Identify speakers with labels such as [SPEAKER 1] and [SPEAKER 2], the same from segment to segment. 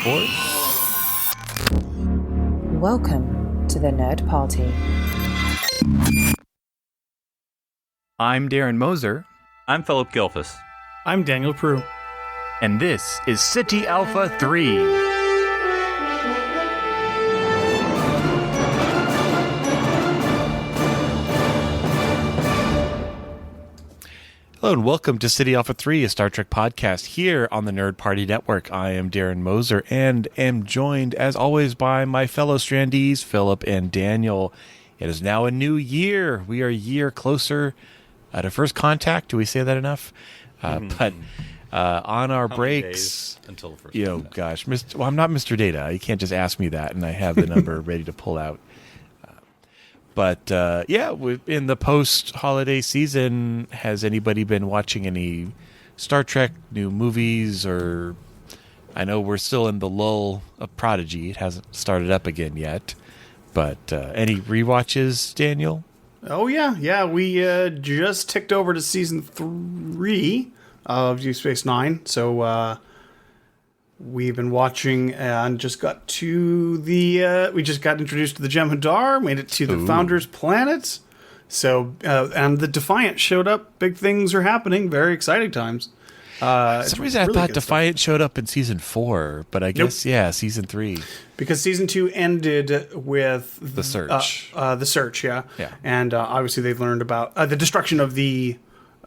[SPEAKER 1] aboard.
[SPEAKER 2] Welcome to the Nerd Party.
[SPEAKER 1] I'm Darren Moser,
[SPEAKER 3] I'm Philip Gilfus.
[SPEAKER 4] I'm Daniel Prue.
[SPEAKER 1] and this is City Alpha 3. Hello and welcome to City Alpha 3, a Star Trek podcast here on the Nerd Party Network. I am Darren Moser and am joined, as always, by my fellow Strandees, Philip and Daniel. It is now a new year. We are a year closer to first contact. Do we say that enough? But on our breaks,
[SPEAKER 3] until the first
[SPEAKER 1] gosh, I'm not Mr. Data. You can't just ask me that, and I have the number ready to pull out. But in the post-holiday season, has anybody been watching any Star Trek new movies? Or I know we're still in the lull of Prodigy; it hasn't started up again yet. But any rewatches, Daniel?
[SPEAKER 4] Oh yeah. We just ticked over to season 3 of Deep Space Nine, so we've been watching and just got to the. We just got introduced to the Jem'Hadar, made it to the Founder's Planet. So and the Defiant showed up. Big things are happening. Very exciting times.
[SPEAKER 1] For some reason, I thought Defiant
[SPEAKER 4] stuff.
[SPEAKER 1] showed up in season 4, but I guess season 3.
[SPEAKER 4] Because season 2 ended with
[SPEAKER 1] The Search.
[SPEAKER 4] The Search, yeah.
[SPEAKER 1] And
[SPEAKER 4] obviously they've learned about the destruction of the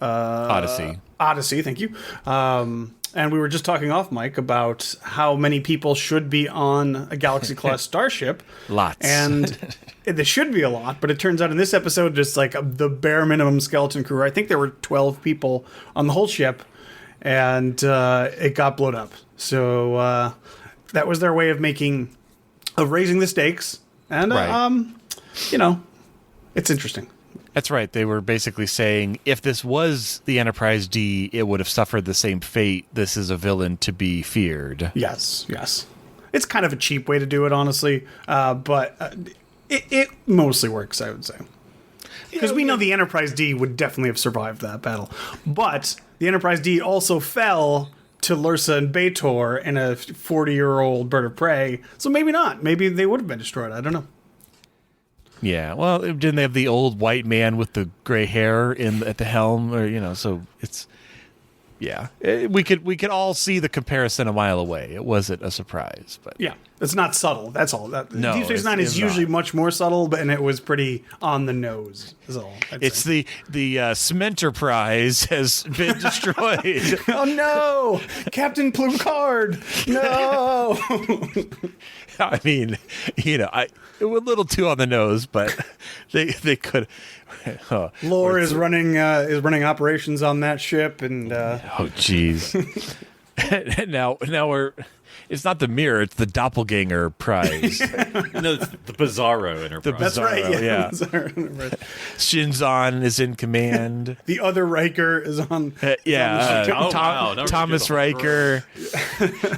[SPEAKER 1] Odyssey.
[SPEAKER 4] Odyssey, thank you. And we were just talking off mic about how many people should be on a Galaxy-class starship.
[SPEAKER 1] Lots.
[SPEAKER 4] And there should be a lot, but it turns out in this episode, just like the bare minimum skeleton crew. I think there were 12 people on the whole ship, and it got blown up. So that was their way of raising the stakes. And, it's interesting.
[SPEAKER 1] That's right. They were basically saying if this was the Enterprise D, it would have suffered the same fate. This is a villain to be feared.
[SPEAKER 4] Yes. It's kind of a cheap way to do it, honestly, but it mostly works, I would say. Because we know the Enterprise D would definitely have survived that battle. But the Enterprise D also fell to Lursa and B'Etor in a 40-year-old bird of prey, so maybe not. Maybe they would have been destroyed. I don't know.
[SPEAKER 1] Yeah, well, didn't they have the old white man with the gray hair at the helm, or so it's we could all see the comparison a mile away. It wasn't a surprise, but
[SPEAKER 4] yeah, it's not subtle. That's all.
[SPEAKER 1] No,
[SPEAKER 4] Deep Space Nine is usually much more subtle, and it was pretty on the nose. Is all.
[SPEAKER 1] It's the Smenterprise has been destroyed.
[SPEAKER 4] Oh no, Captain Picard! No.
[SPEAKER 1] I mean, it was a little too on the nose, but they could.
[SPEAKER 4] Lore is running operations on that ship, and
[SPEAKER 1] oh geez. now we're. It's not the mirror; it's the doppelganger prize.
[SPEAKER 3] No, it's the Bizarro Enterprise.
[SPEAKER 4] That's right.
[SPEAKER 1] Yeah.
[SPEAKER 4] Bizarro.
[SPEAKER 1] Shinzon is in command.
[SPEAKER 4] The other Riker is on.
[SPEAKER 1] Thomas Riker.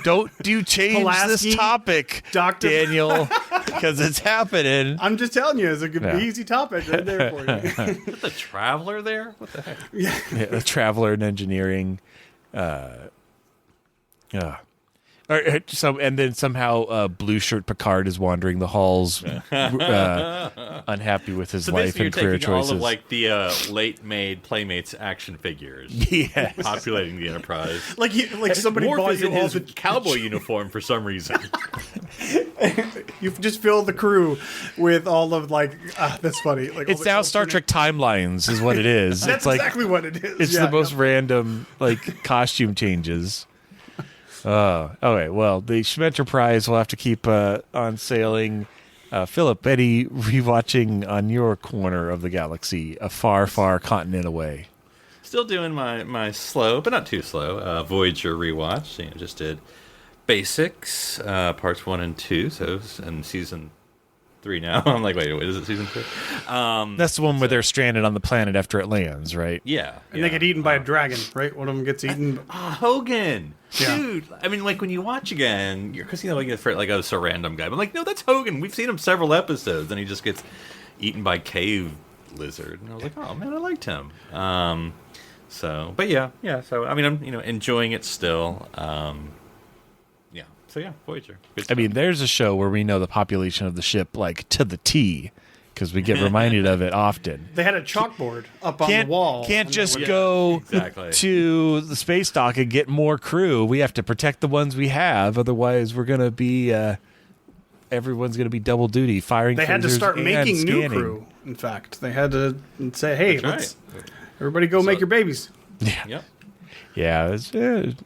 [SPEAKER 1] Don't you change
[SPEAKER 4] Pulaski,
[SPEAKER 1] this topic, Daniel, because it's happening.
[SPEAKER 4] I'm just telling you, it's a easy topic right there for you.
[SPEAKER 3] Is the Traveler there? What the heck?
[SPEAKER 1] Yeah, the Traveler in engineering. And then somehow Blue Shirt Picard is wandering the halls, unhappy with his life and career choices.
[SPEAKER 3] All of like the late-made Playmates action figures,
[SPEAKER 1] yes,
[SPEAKER 3] populating the Enterprise.
[SPEAKER 4] like somebody bought you
[SPEAKER 3] in
[SPEAKER 4] all
[SPEAKER 3] his
[SPEAKER 4] the
[SPEAKER 3] cowboy uniform for some reason.
[SPEAKER 4] You just fill the crew with all of that's funny. Like
[SPEAKER 1] it's now Star Trek timelines, is what it is.
[SPEAKER 4] That's exactly what it is.
[SPEAKER 1] It's the most random costume changes. Okay, well, the Schmenterprise will have to keep on sailing. Philip, any rewatching on your corner of the galaxy, a far, far continent away?
[SPEAKER 3] Still doing my slow, but not too slow, Voyager rewatch. Just did Basics, parts 1 and 2, so in season 3 now. I'm like, wait, is it season 3?
[SPEAKER 1] That's the one where they're stranded on the planet after it lands, right?
[SPEAKER 3] Yeah.
[SPEAKER 4] And they get eaten by a dragon, right? One of them gets eaten.
[SPEAKER 3] Hogan!
[SPEAKER 4] Yeah.
[SPEAKER 3] Dude, I mean, when you watch again, because you get afraid, oh, it's a random guy. But I'm like, no, that's Hogan. We've seen him several episodes, and he just gets eaten by cave lizard. And I was like, oh, man, I liked him. So, but yeah. So, I mean, I'm, enjoying it still. So yeah, Voyager. Good
[SPEAKER 1] I
[SPEAKER 3] stuff.
[SPEAKER 1] mean, there's a show where we know the population of the ship like to the T because we get reminded of it often.
[SPEAKER 4] They had a chalkboard up on the wall.
[SPEAKER 1] Can't just
[SPEAKER 3] Yeah,
[SPEAKER 1] go
[SPEAKER 3] exactly.
[SPEAKER 1] to the space dock and get more crew. We have to protect the ones we have. Otherwise, we're going to be everyone's going to be double duty firing.
[SPEAKER 4] They had to
[SPEAKER 1] phasers
[SPEAKER 4] start
[SPEAKER 1] and
[SPEAKER 4] making new
[SPEAKER 1] scanning.
[SPEAKER 4] crew. In fact, they had to say, "Hey,
[SPEAKER 3] That's right.
[SPEAKER 4] everybody go make your babies."
[SPEAKER 3] Yep.
[SPEAKER 1] Yeah,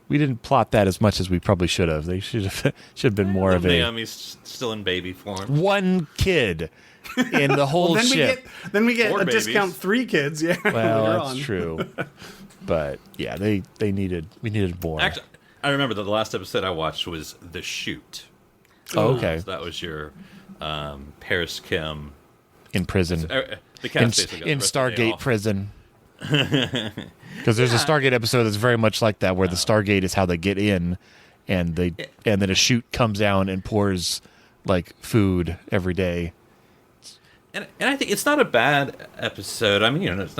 [SPEAKER 1] we didn't plot that as much as we probably should have. They should have been more of a
[SPEAKER 3] Naomi's still in baby form.
[SPEAKER 1] one kid in the whole
[SPEAKER 4] Then
[SPEAKER 1] ship.
[SPEAKER 4] we get
[SPEAKER 3] Four
[SPEAKER 4] a
[SPEAKER 3] babies.
[SPEAKER 4] discount 3 kids. Yeah,
[SPEAKER 1] Well,
[SPEAKER 4] later
[SPEAKER 1] that's
[SPEAKER 4] on.
[SPEAKER 1] true. But yeah, we needed more.
[SPEAKER 3] Actually, I remember that the last episode I watched was The Shoot.
[SPEAKER 1] Oh, okay.
[SPEAKER 3] So that was your Paris Kim.
[SPEAKER 1] In prison.
[SPEAKER 3] The cast basically got
[SPEAKER 1] in
[SPEAKER 3] the rest of the day
[SPEAKER 1] Stargate
[SPEAKER 3] off.
[SPEAKER 1] prison. Because there's a Stargate episode that's very much like that, where the Stargate is how they get in, and then a chute comes down and pours like food every day.
[SPEAKER 3] And I think it's not a bad episode. I mean, it's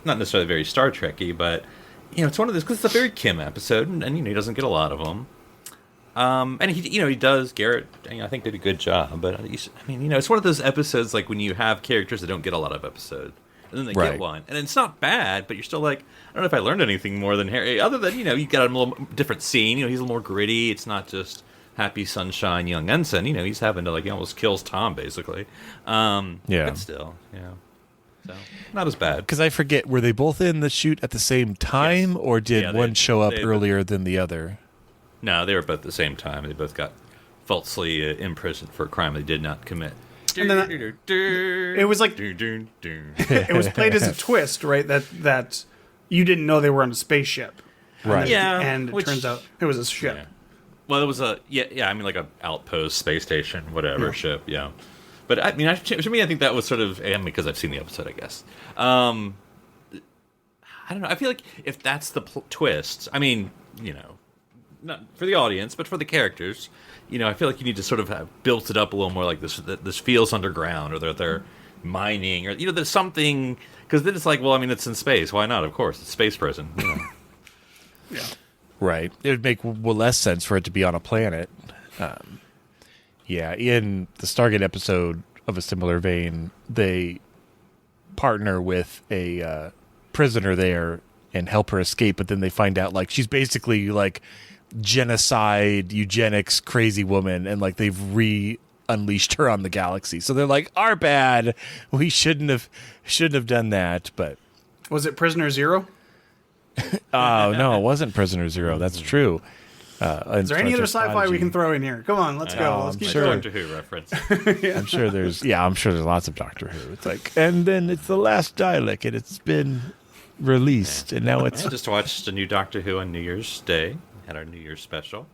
[SPEAKER 3] not necessarily very Star Trek-y, but it's one of those because it's a very Kim episode, and he doesn't get a lot of them. And he does. Garrett, I think did a good job, but it's one of those episodes like when you have characters that don't get a lot of episodes, and then they
[SPEAKER 1] Right.
[SPEAKER 3] get one, and it's not bad, but you're still like, I don't know if I learned anything more than Harry, other than you got a little different scene. He's a little more gritty. It's not just happy sunshine young ensign. He's having to he almost kills Tom basically.
[SPEAKER 1] Yeah.
[SPEAKER 3] But still, so not as bad.
[SPEAKER 1] Because I forget, were they both in the chute at the same time,
[SPEAKER 3] Yes.
[SPEAKER 1] or did
[SPEAKER 3] Yeah,
[SPEAKER 1] one show up
[SPEAKER 3] they-
[SPEAKER 1] earlier than the other?
[SPEAKER 3] No, they were both at the same time. They both got falsely imprisoned for a crime they did not commit.
[SPEAKER 4] And then it was like- It was played as a twist, right? That you didn't know they were on a spaceship.
[SPEAKER 1] Right.
[SPEAKER 3] Yeah,
[SPEAKER 4] And it
[SPEAKER 3] which-
[SPEAKER 4] turns out it was a ship.
[SPEAKER 3] Yeah. Well, it was a like a outpost, space station, whatever ship. Yeah, but to me, I think that was sort of because I've seen the episode, I guess. I don't know. I feel like if that's the twist, not for the audience, but for the characters, I feel like you need to sort of have built it up a little more like this. That this feels underground, or that they're mining, or there's something. Because then it's like, well, it's in space. Why not? Of course, it's space prison.
[SPEAKER 4] Yeah.
[SPEAKER 1] Right. It would make less sense for it to be on a planet. In the Stargate episode of a similar vein, they partner with a prisoner there and help her escape, but then they find out like she's basically like genocide, eugenics, crazy woman, and like they've unleashed her on the galaxy. So they're like, our bad. We shouldn't have done that, but
[SPEAKER 4] Was it Prisoner Zero?
[SPEAKER 1] oh no, it wasn't Prisoner Zero. That's true.
[SPEAKER 4] Is there any other sci-fi we can throw in here? Come on, let's go. Let's
[SPEAKER 1] I'm
[SPEAKER 4] keep
[SPEAKER 1] sure.
[SPEAKER 4] going.
[SPEAKER 3] Doctor Who reference.
[SPEAKER 1] I'm sure there's lots of Doctor Who. It's like, and then it's the last Dalek, and it's been released, and now it's
[SPEAKER 3] I just watched a new Doctor Who on New Year's Day. Had our New Year's special.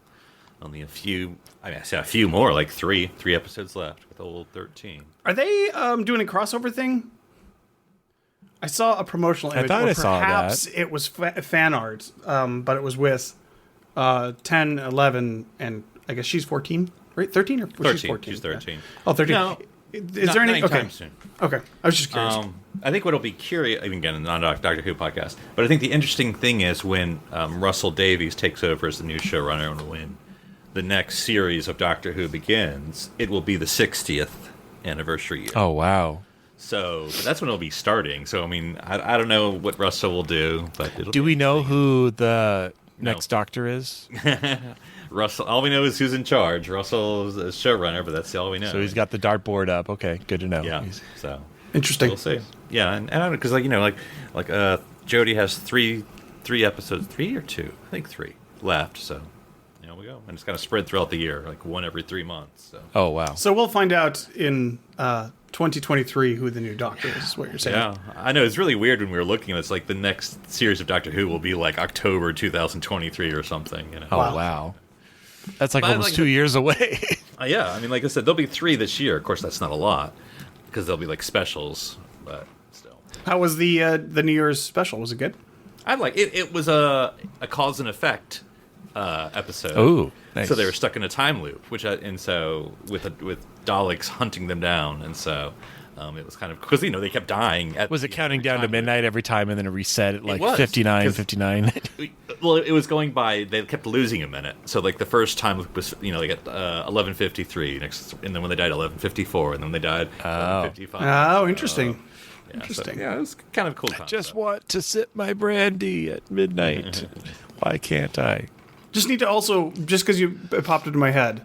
[SPEAKER 3] Only a few. I say a few more, like three episodes left with old 13.
[SPEAKER 4] Are they doing a crossover thing? I saw a promotional image.
[SPEAKER 1] thought
[SPEAKER 4] where
[SPEAKER 1] I saw
[SPEAKER 4] perhaps
[SPEAKER 1] that.
[SPEAKER 4] it was fan art, but it was with 10, 11, and I guess she's 14, right? 13 or
[SPEAKER 3] 13.
[SPEAKER 4] She's 14.
[SPEAKER 3] She's 13.
[SPEAKER 4] Yeah. Oh, 13.
[SPEAKER 3] No,
[SPEAKER 4] Is there any? Okay.
[SPEAKER 3] anytime soon.
[SPEAKER 4] Okay. I was just curious.
[SPEAKER 3] I think what'll be curious, even again, not a Doctor Who podcast, but I think the interesting thing is when Russell Davies takes over as the new showrunner and when the next series of Doctor Who begins, it will be the 60th anniversary year.
[SPEAKER 1] oh wow.
[SPEAKER 3] So that's when it'll be starting. So, I don't know what Russell will do, but it'll
[SPEAKER 1] Do
[SPEAKER 3] be
[SPEAKER 1] we know
[SPEAKER 3] interesting.
[SPEAKER 1] who the next Doctor is?
[SPEAKER 3] Russell, all we know is who's in charge. Russell is a showrunner, but that's all we know.
[SPEAKER 1] So he's got the dartboard up. Okay, good to know.
[SPEAKER 3] Yeah, so
[SPEAKER 4] Interesting.
[SPEAKER 3] we'll see. Yeah, and I don't know, because like Jodie has three episodes, 3 or 2, I think 3 left. So there we go, and it's kind of spread throughout the year, like one every 3 months. So
[SPEAKER 1] Oh wow.
[SPEAKER 4] So we'll find out in 2023 who the new Doctor is what you're saying.
[SPEAKER 3] yeah, I know it's really weird when we were looking. It's like the next series of Doctor Who will be like October 2023 or something.
[SPEAKER 1] Oh
[SPEAKER 4] Wow.
[SPEAKER 1] wow. That's like
[SPEAKER 3] But,
[SPEAKER 1] almost
[SPEAKER 3] like,
[SPEAKER 1] 2 years away.
[SPEAKER 3] Yeah, like I said, there'll be 3 this year. Of course, that's not a lot because there'll be like specials, but still.
[SPEAKER 4] How was the New Year's special? Was it good?
[SPEAKER 3] I like it. It was a cause and effect episode.
[SPEAKER 1] Ooh, nice.
[SPEAKER 3] So they were stuck in a time loop, and so with Daleks hunting them down, and so it was kind of because they kept dying.
[SPEAKER 1] Was it counting down to midnight every time and then a reset at like
[SPEAKER 3] was,
[SPEAKER 1] 59,
[SPEAKER 3] 'cause-
[SPEAKER 1] 59?
[SPEAKER 3] well, it was going by. They kept losing a minute. So like the first time was they got 11:53 next, and then when they died 11:54, and then they died 11:55.
[SPEAKER 4] Oh, interesting.
[SPEAKER 3] Interesting. Yeah, it was kind of cool. Concept.
[SPEAKER 1] Just want to sip my brandy at midnight. Why can't I?
[SPEAKER 4] Just need to also, just because it popped into my head,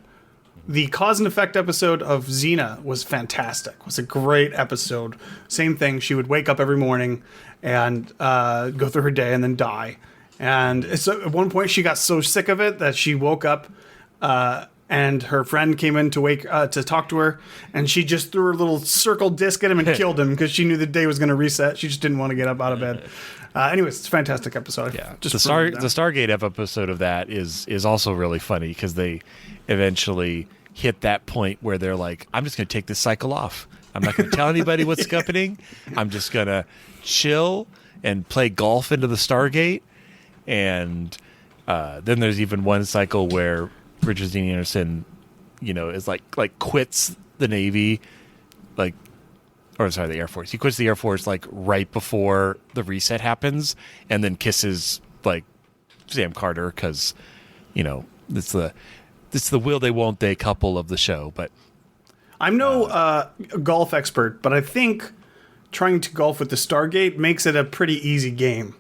[SPEAKER 4] the cause and effect episode of Xena was fantastic. It was a great episode. Same thing. She would wake up every morning and go through her day and then die. And so at one point she got so sick of it that she woke up and her friend came in to talk to her, and she just threw her little circle disc at him and killed him because she knew the day was going to reset. She just didn't want to get up out of bed. Anyways, it's a fantastic episode.
[SPEAKER 1] Yeah, the Stargate episode of that is also really funny because they eventually hit that point where they're like, I'm just going to take this cycle off. I'm not going to tell anybody what's happening. I'm just going to chill and play golf into the Stargate. And then there's even one cycle where Richard Dean Anderson, is like quits the Navy, the Air Force. He quits the Air Force like right before the reset happens, and then kisses like Sam Carter because, it's the will they won't they couple of the show. But
[SPEAKER 4] I'm no golf expert, but I think trying to golf with the Stargate makes it a pretty easy game.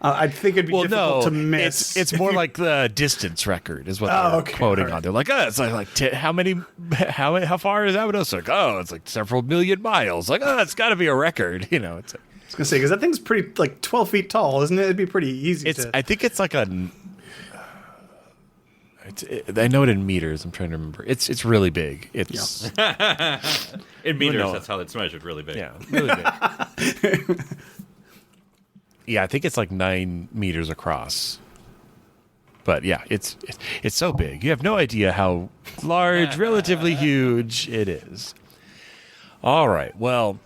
[SPEAKER 4] I think it'd be difficult to miss.
[SPEAKER 1] It's more like the distance record is what they're quoting on. They're like, it's how far is that? It's like, it's like several million miles. Like, it's got to be a record. It's.
[SPEAKER 4] I was gonna say because that thing's pretty 12 feet tall, isn't it? It'd be pretty easy.
[SPEAKER 1] I think it's like I know it in meters. I'm trying to remember. It's really big. It's
[SPEAKER 3] in meters. That's how it's measured. Really big.
[SPEAKER 1] Yeah, really big. Yeah, I think it's like 9 meters across. But yeah, it's so big. You have no idea how large, relatively huge it is. All right. Well,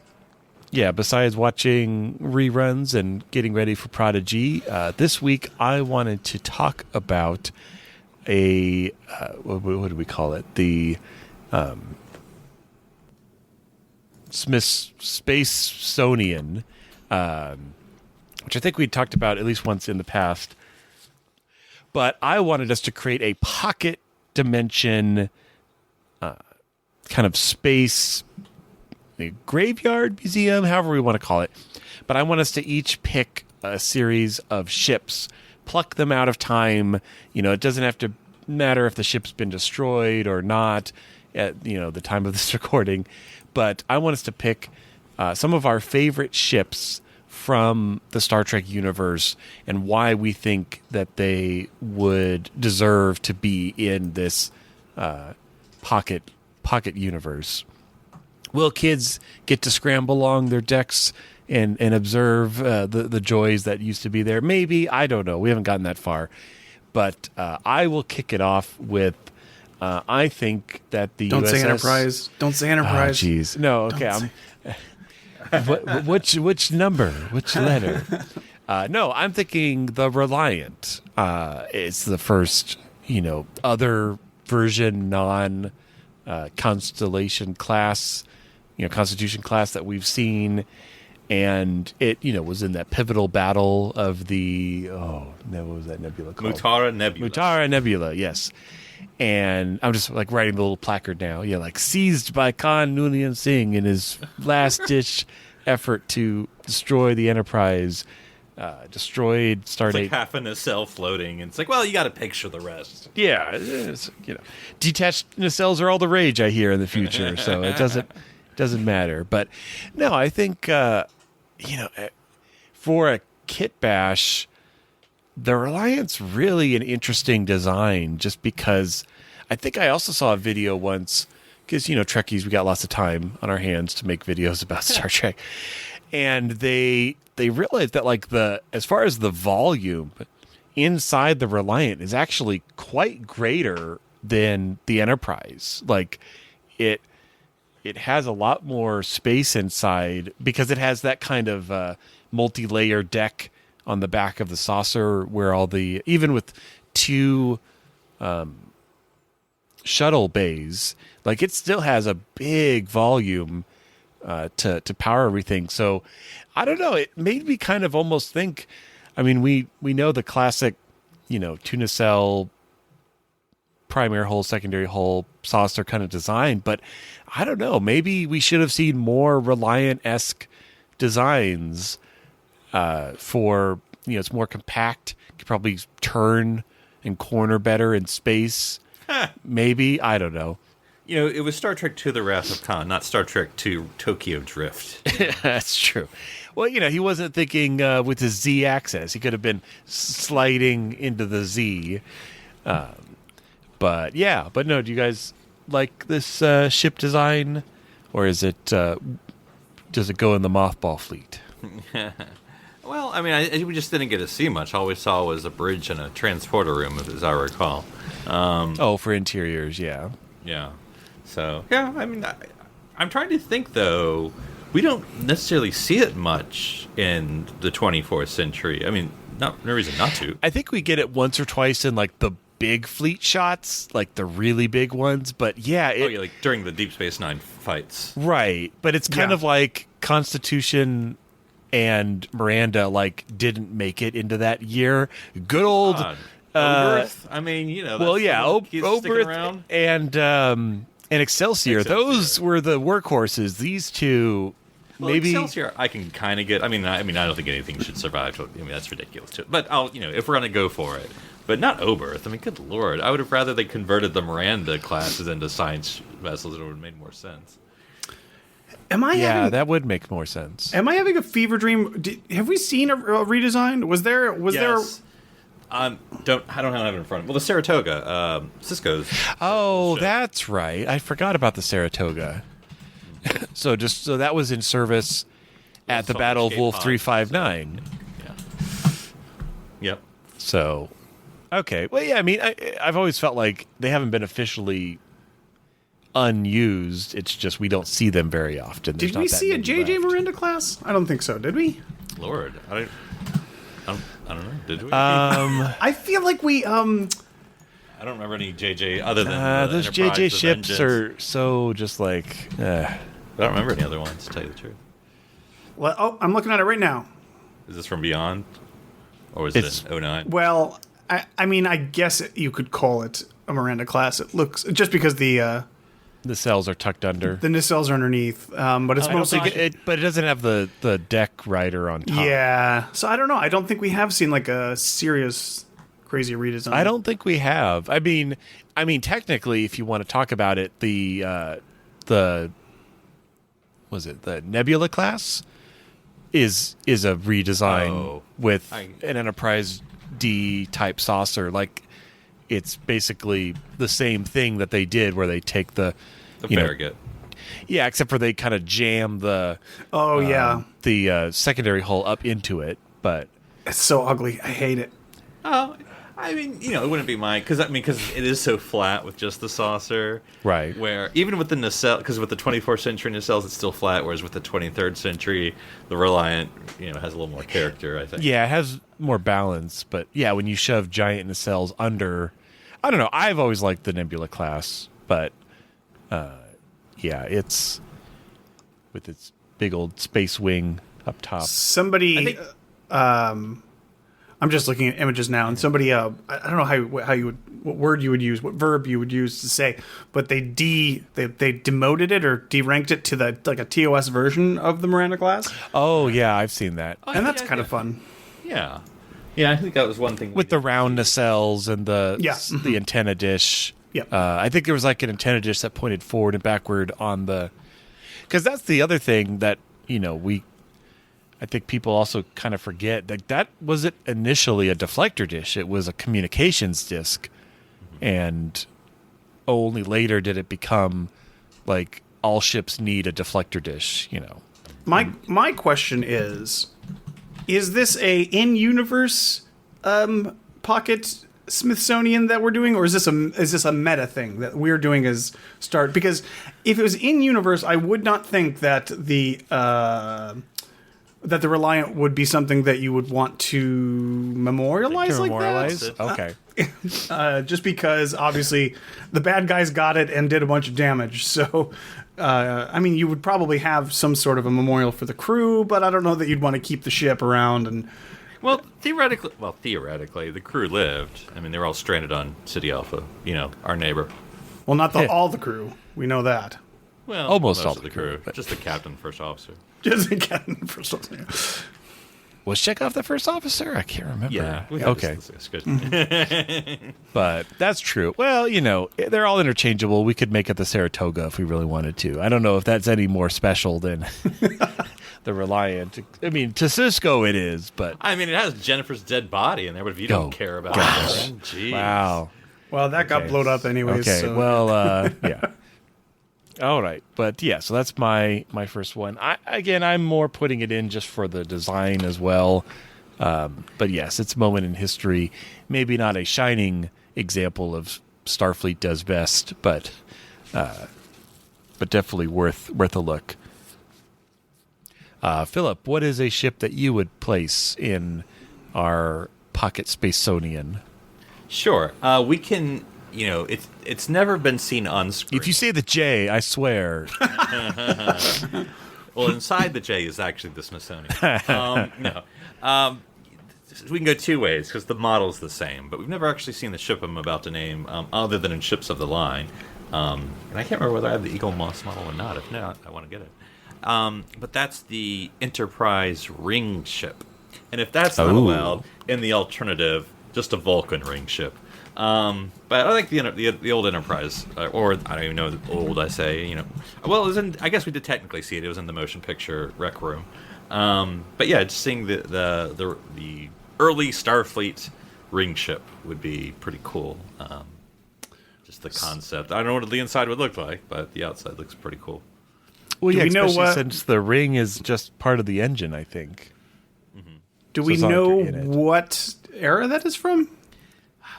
[SPEAKER 1] yeah, besides watching reruns and getting ready for Prodigy, this week I wanted to talk about what do we call it? The Spacesonian, which I think we talked about at least once in the past. But I wanted us to create a pocket dimension kind of space graveyard museum, however we want to call it. But I want us to each pick a series of ships, pluck them out of time. It doesn't have to matter if the ship's been destroyed or not at the time of this recording. But I want us to pick some of our favorite ships from the Star Trek universe and why we think that they would deserve to be in this pocket universe. Will kids get to scramble along their decks and observe the joys that used to be there? Maybe. I don't know. We haven't gotten that far. But I will kick it off with I think that the
[SPEAKER 4] Don't
[SPEAKER 1] USS...
[SPEAKER 4] say Enterprise. Don't say Enterprise.
[SPEAKER 1] Oh, jeez. No, okay. Which number? Which letter? No, I'm thinking the Reliant. It's the first, other version, non-Constellation class, Constitution class that we've seen. And it, was in that pivotal battle of the, what was that nebula called? Mutara Nebula, yes. And I'm just like writing the little placard now. Yeah, like seized by Khan Noonien Singh in his last-ditch effort to destroy the Enterprise, destroyed Stardate.
[SPEAKER 3] It's like half a nacelle floating. And it's like, well, you got to picture the rest.
[SPEAKER 1] Yeah, detached nacelles are all the rage, I hear, in the future. So it doesn't matter. But no, I think for a kit bash, the Reliant's really an interesting design just because I think I also saw a video once because, Trekkies, we got lots of time on our hands to make videos about Star Trek. And they realized that as far as the volume inside the Reliant is actually quite greater than the Enterprise. Like it has a lot more space inside because it has that kind of multi-layer deck on the back of the saucer where even with 2 shuttle bays, like it still has a big volume to power everything. So I don't know. It made me kind of almost think, I mean, we know the classic two nacelle, primary hull, secondary hull, saucer kind of design. But I don't know. Maybe we should have seen more Reliant-esque designs for, it's more compact. Could probably turn and corner better in space. Maybe. I don't know.
[SPEAKER 3] It was Star Trek II: The Wrath of Khan, not Star Trek II: Tokyo Drift.
[SPEAKER 1] That's true. Well, he wasn't thinking with his Z axis. He could have been sliding into the Z. But no, do you guys like this ship design? Or is it, does it go in the mothball fleet?
[SPEAKER 3] Well, I mean, we just didn't get to see much. All we saw was a bridge and a transporter room, as I recall.
[SPEAKER 1] For interiors, yeah.
[SPEAKER 3] Yeah. So, yeah, I mean, I'm trying to think, though. We don't necessarily see it much in the 24th century. I mean, no reason not to.
[SPEAKER 1] I think we get it once or twice in, like, the big fleet shots, like the really big ones. But, yeah.
[SPEAKER 3] Like during the Deep Space Nine fights.
[SPEAKER 1] Right. But it's kind of like Constitution and Miranda, like, didn't make it into that year. Good old...
[SPEAKER 3] Oberth? I mean, that's
[SPEAKER 1] Oberth and Excelsior. Those were the workhorses. These two, maybe
[SPEAKER 3] Excelsior, I can kind of get. I mean, I don't think anything should survive. I mean, that's ridiculous too. But I'll, if we're gonna go for it, but not Oberth. I mean, good lord, I would have rather they converted the Miranda classes into science vessels. It would have made more sense.
[SPEAKER 1] That would make more sense.
[SPEAKER 4] Am I having a fever dream? Have we seen a redesign? Was there?
[SPEAKER 3] I don't have it in front of me. Well, the Saratoga, Cisco's.
[SPEAKER 1] Oh, that's right. I forgot about the Saratoga. So that was in service at the Battle of Wolf 359.
[SPEAKER 3] Yeah. Yep.
[SPEAKER 1] So, okay. Well, yeah, I mean, I've always felt like they haven't been officially unused. It's just we don't see them very often.
[SPEAKER 4] Did we see a JJ Miranda class? I don't think so. Did we?
[SPEAKER 3] Lord, I don't know. Did we?
[SPEAKER 4] I feel like we.
[SPEAKER 3] I don't remember any JJ other than
[SPEAKER 1] those JJ ships are so just like.
[SPEAKER 3] I don't remember any other ones, to tell you the truth.
[SPEAKER 4] Well, I'm looking at it right now.
[SPEAKER 3] Is this from Beyond, or was it in 09?
[SPEAKER 4] Well, I mean, I guess you could call it a Miranda class. It looks just because the
[SPEAKER 1] cells are tucked under.
[SPEAKER 4] The nacelles are underneath, but it's mostly.
[SPEAKER 1] But it doesn't have the deck rider on top.
[SPEAKER 4] Yeah, so I don't know. I don't think we have seen like a serious, crazy redesign.
[SPEAKER 1] I don't think we have. I mean, technically, if you want to talk about it, the Nebula class is a redesign with an Enterprise D type saucer. Like, it's basically the same thing that they did, where they take the
[SPEAKER 3] Farragut.
[SPEAKER 1] Yeah, except for they kind of jam the secondary hull up into it. But
[SPEAKER 4] it's so ugly. I hate it.
[SPEAKER 3] Oh, I mean, it wouldn't be mine because it is so flat with just the saucer,
[SPEAKER 1] right?
[SPEAKER 3] Where even with the nacelle, because with the 24th century nacelles, it's still flat, whereas with the 23rd century, the Reliant, has a little more character. I think. Yeah,
[SPEAKER 1] it has more balance, but yeah, when you shove giant nacelles under, I don't know. I've always liked the Nebula class, but it's with its big old space wing up top.
[SPEAKER 4] Somebody, I'm just looking at images now, and somebody, I don't know how you would, what word you would use, what verb you would use to say, but they demoted it or deranked it to like a TOS version of the Miranda class.
[SPEAKER 1] Oh yeah, I've seen that,
[SPEAKER 4] and that's kind of fun.
[SPEAKER 3] Yeah, I think that was one thing
[SPEAKER 1] with the round nacelles and the antenna dish.
[SPEAKER 4] Yeah,
[SPEAKER 1] I think there was like an antenna dish that pointed forward and backward on the, because that's the other thing that I think people also kind of forget that wasn't initially a deflector dish. It was a communications disc, and only later did it become like all ships need a deflector dish.
[SPEAKER 4] My question is this a in-universe pocket Smithsonian that we're doing, or is this a meta thing that we're doing as start? Because if it was in-universe, I would not think that the Reliant would be something that you would want to memorialize like that.
[SPEAKER 1] Okay.
[SPEAKER 4] Just because, obviously, the bad guys got it and did a bunch of damage. So, you would probably have some sort of a memorial for the crew, but I don't know that you'd want to keep the ship around and
[SPEAKER 3] Well, theoretically, the crew lived. I mean, they were all stranded on City Alpha. Our neighbor.
[SPEAKER 4] Well, not all the crew. We know that.
[SPEAKER 3] Well,
[SPEAKER 1] Almost
[SPEAKER 3] most
[SPEAKER 1] all
[SPEAKER 3] of
[SPEAKER 1] the
[SPEAKER 3] the crew.
[SPEAKER 1] crew.
[SPEAKER 3] Just the captain, first officer.
[SPEAKER 4] Just again, for something.
[SPEAKER 1] Was Chekhov the first officer? I can't remember. Okay.
[SPEAKER 3] That's good.
[SPEAKER 1] But that's true. Well, they're all interchangeable. We could make it the Saratoga if we really wanted to. I don't know if that's any more special than the Reliant. I mean, to Cisco it is, but...
[SPEAKER 3] I mean, it has Jennifer's dead body in there, but if you don't care about it, then, geez.
[SPEAKER 1] Wow.
[SPEAKER 4] Well, that got blown up anyways.
[SPEAKER 1] Okay,
[SPEAKER 4] so.
[SPEAKER 1] well, yeah. All right, but yeah, so that's my first one. I'm more putting it in just for the design as well. But yes, it's a moment in history. Maybe not a shining example of Starfleet does best, but definitely worth a look. Philip, what is a ship that you would place in our pocket Spacesonian?
[SPEAKER 3] Sure. We can, it's never been seen on screen.
[SPEAKER 1] If you say the J, I swear.
[SPEAKER 3] Well, inside the J is actually the Smithsonian. No. We can go two ways because the model's the same, but we've never actually seen the ship I'm about to name other than in Ships of the Line. And I can't remember whether I have the Eagle Moss model or not. If not, I want to get it. But that's the Enterprise ring ship. And if that's not allowed, in the alternative, just a Vulcan ring ship. But I like the old Enterprise, or I don't even know the old. I say, well, it was in. I guess we did technically see it. It was in the motion picture Rec Room. But yeah, just seeing the early Starfleet ring ship would be pretty cool. Just the concept. I don't know what the inside would look like, but the outside looks pretty cool.
[SPEAKER 1] Well,
[SPEAKER 4] Do
[SPEAKER 1] yeah,
[SPEAKER 4] we know
[SPEAKER 1] especially
[SPEAKER 4] what-
[SPEAKER 1] since the ring is just part of the engine, I think.
[SPEAKER 4] Do
[SPEAKER 1] So
[SPEAKER 4] we
[SPEAKER 1] it's not
[SPEAKER 4] know
[SPEAKER 1] in it.
[SPEAKER 4] what era that is from?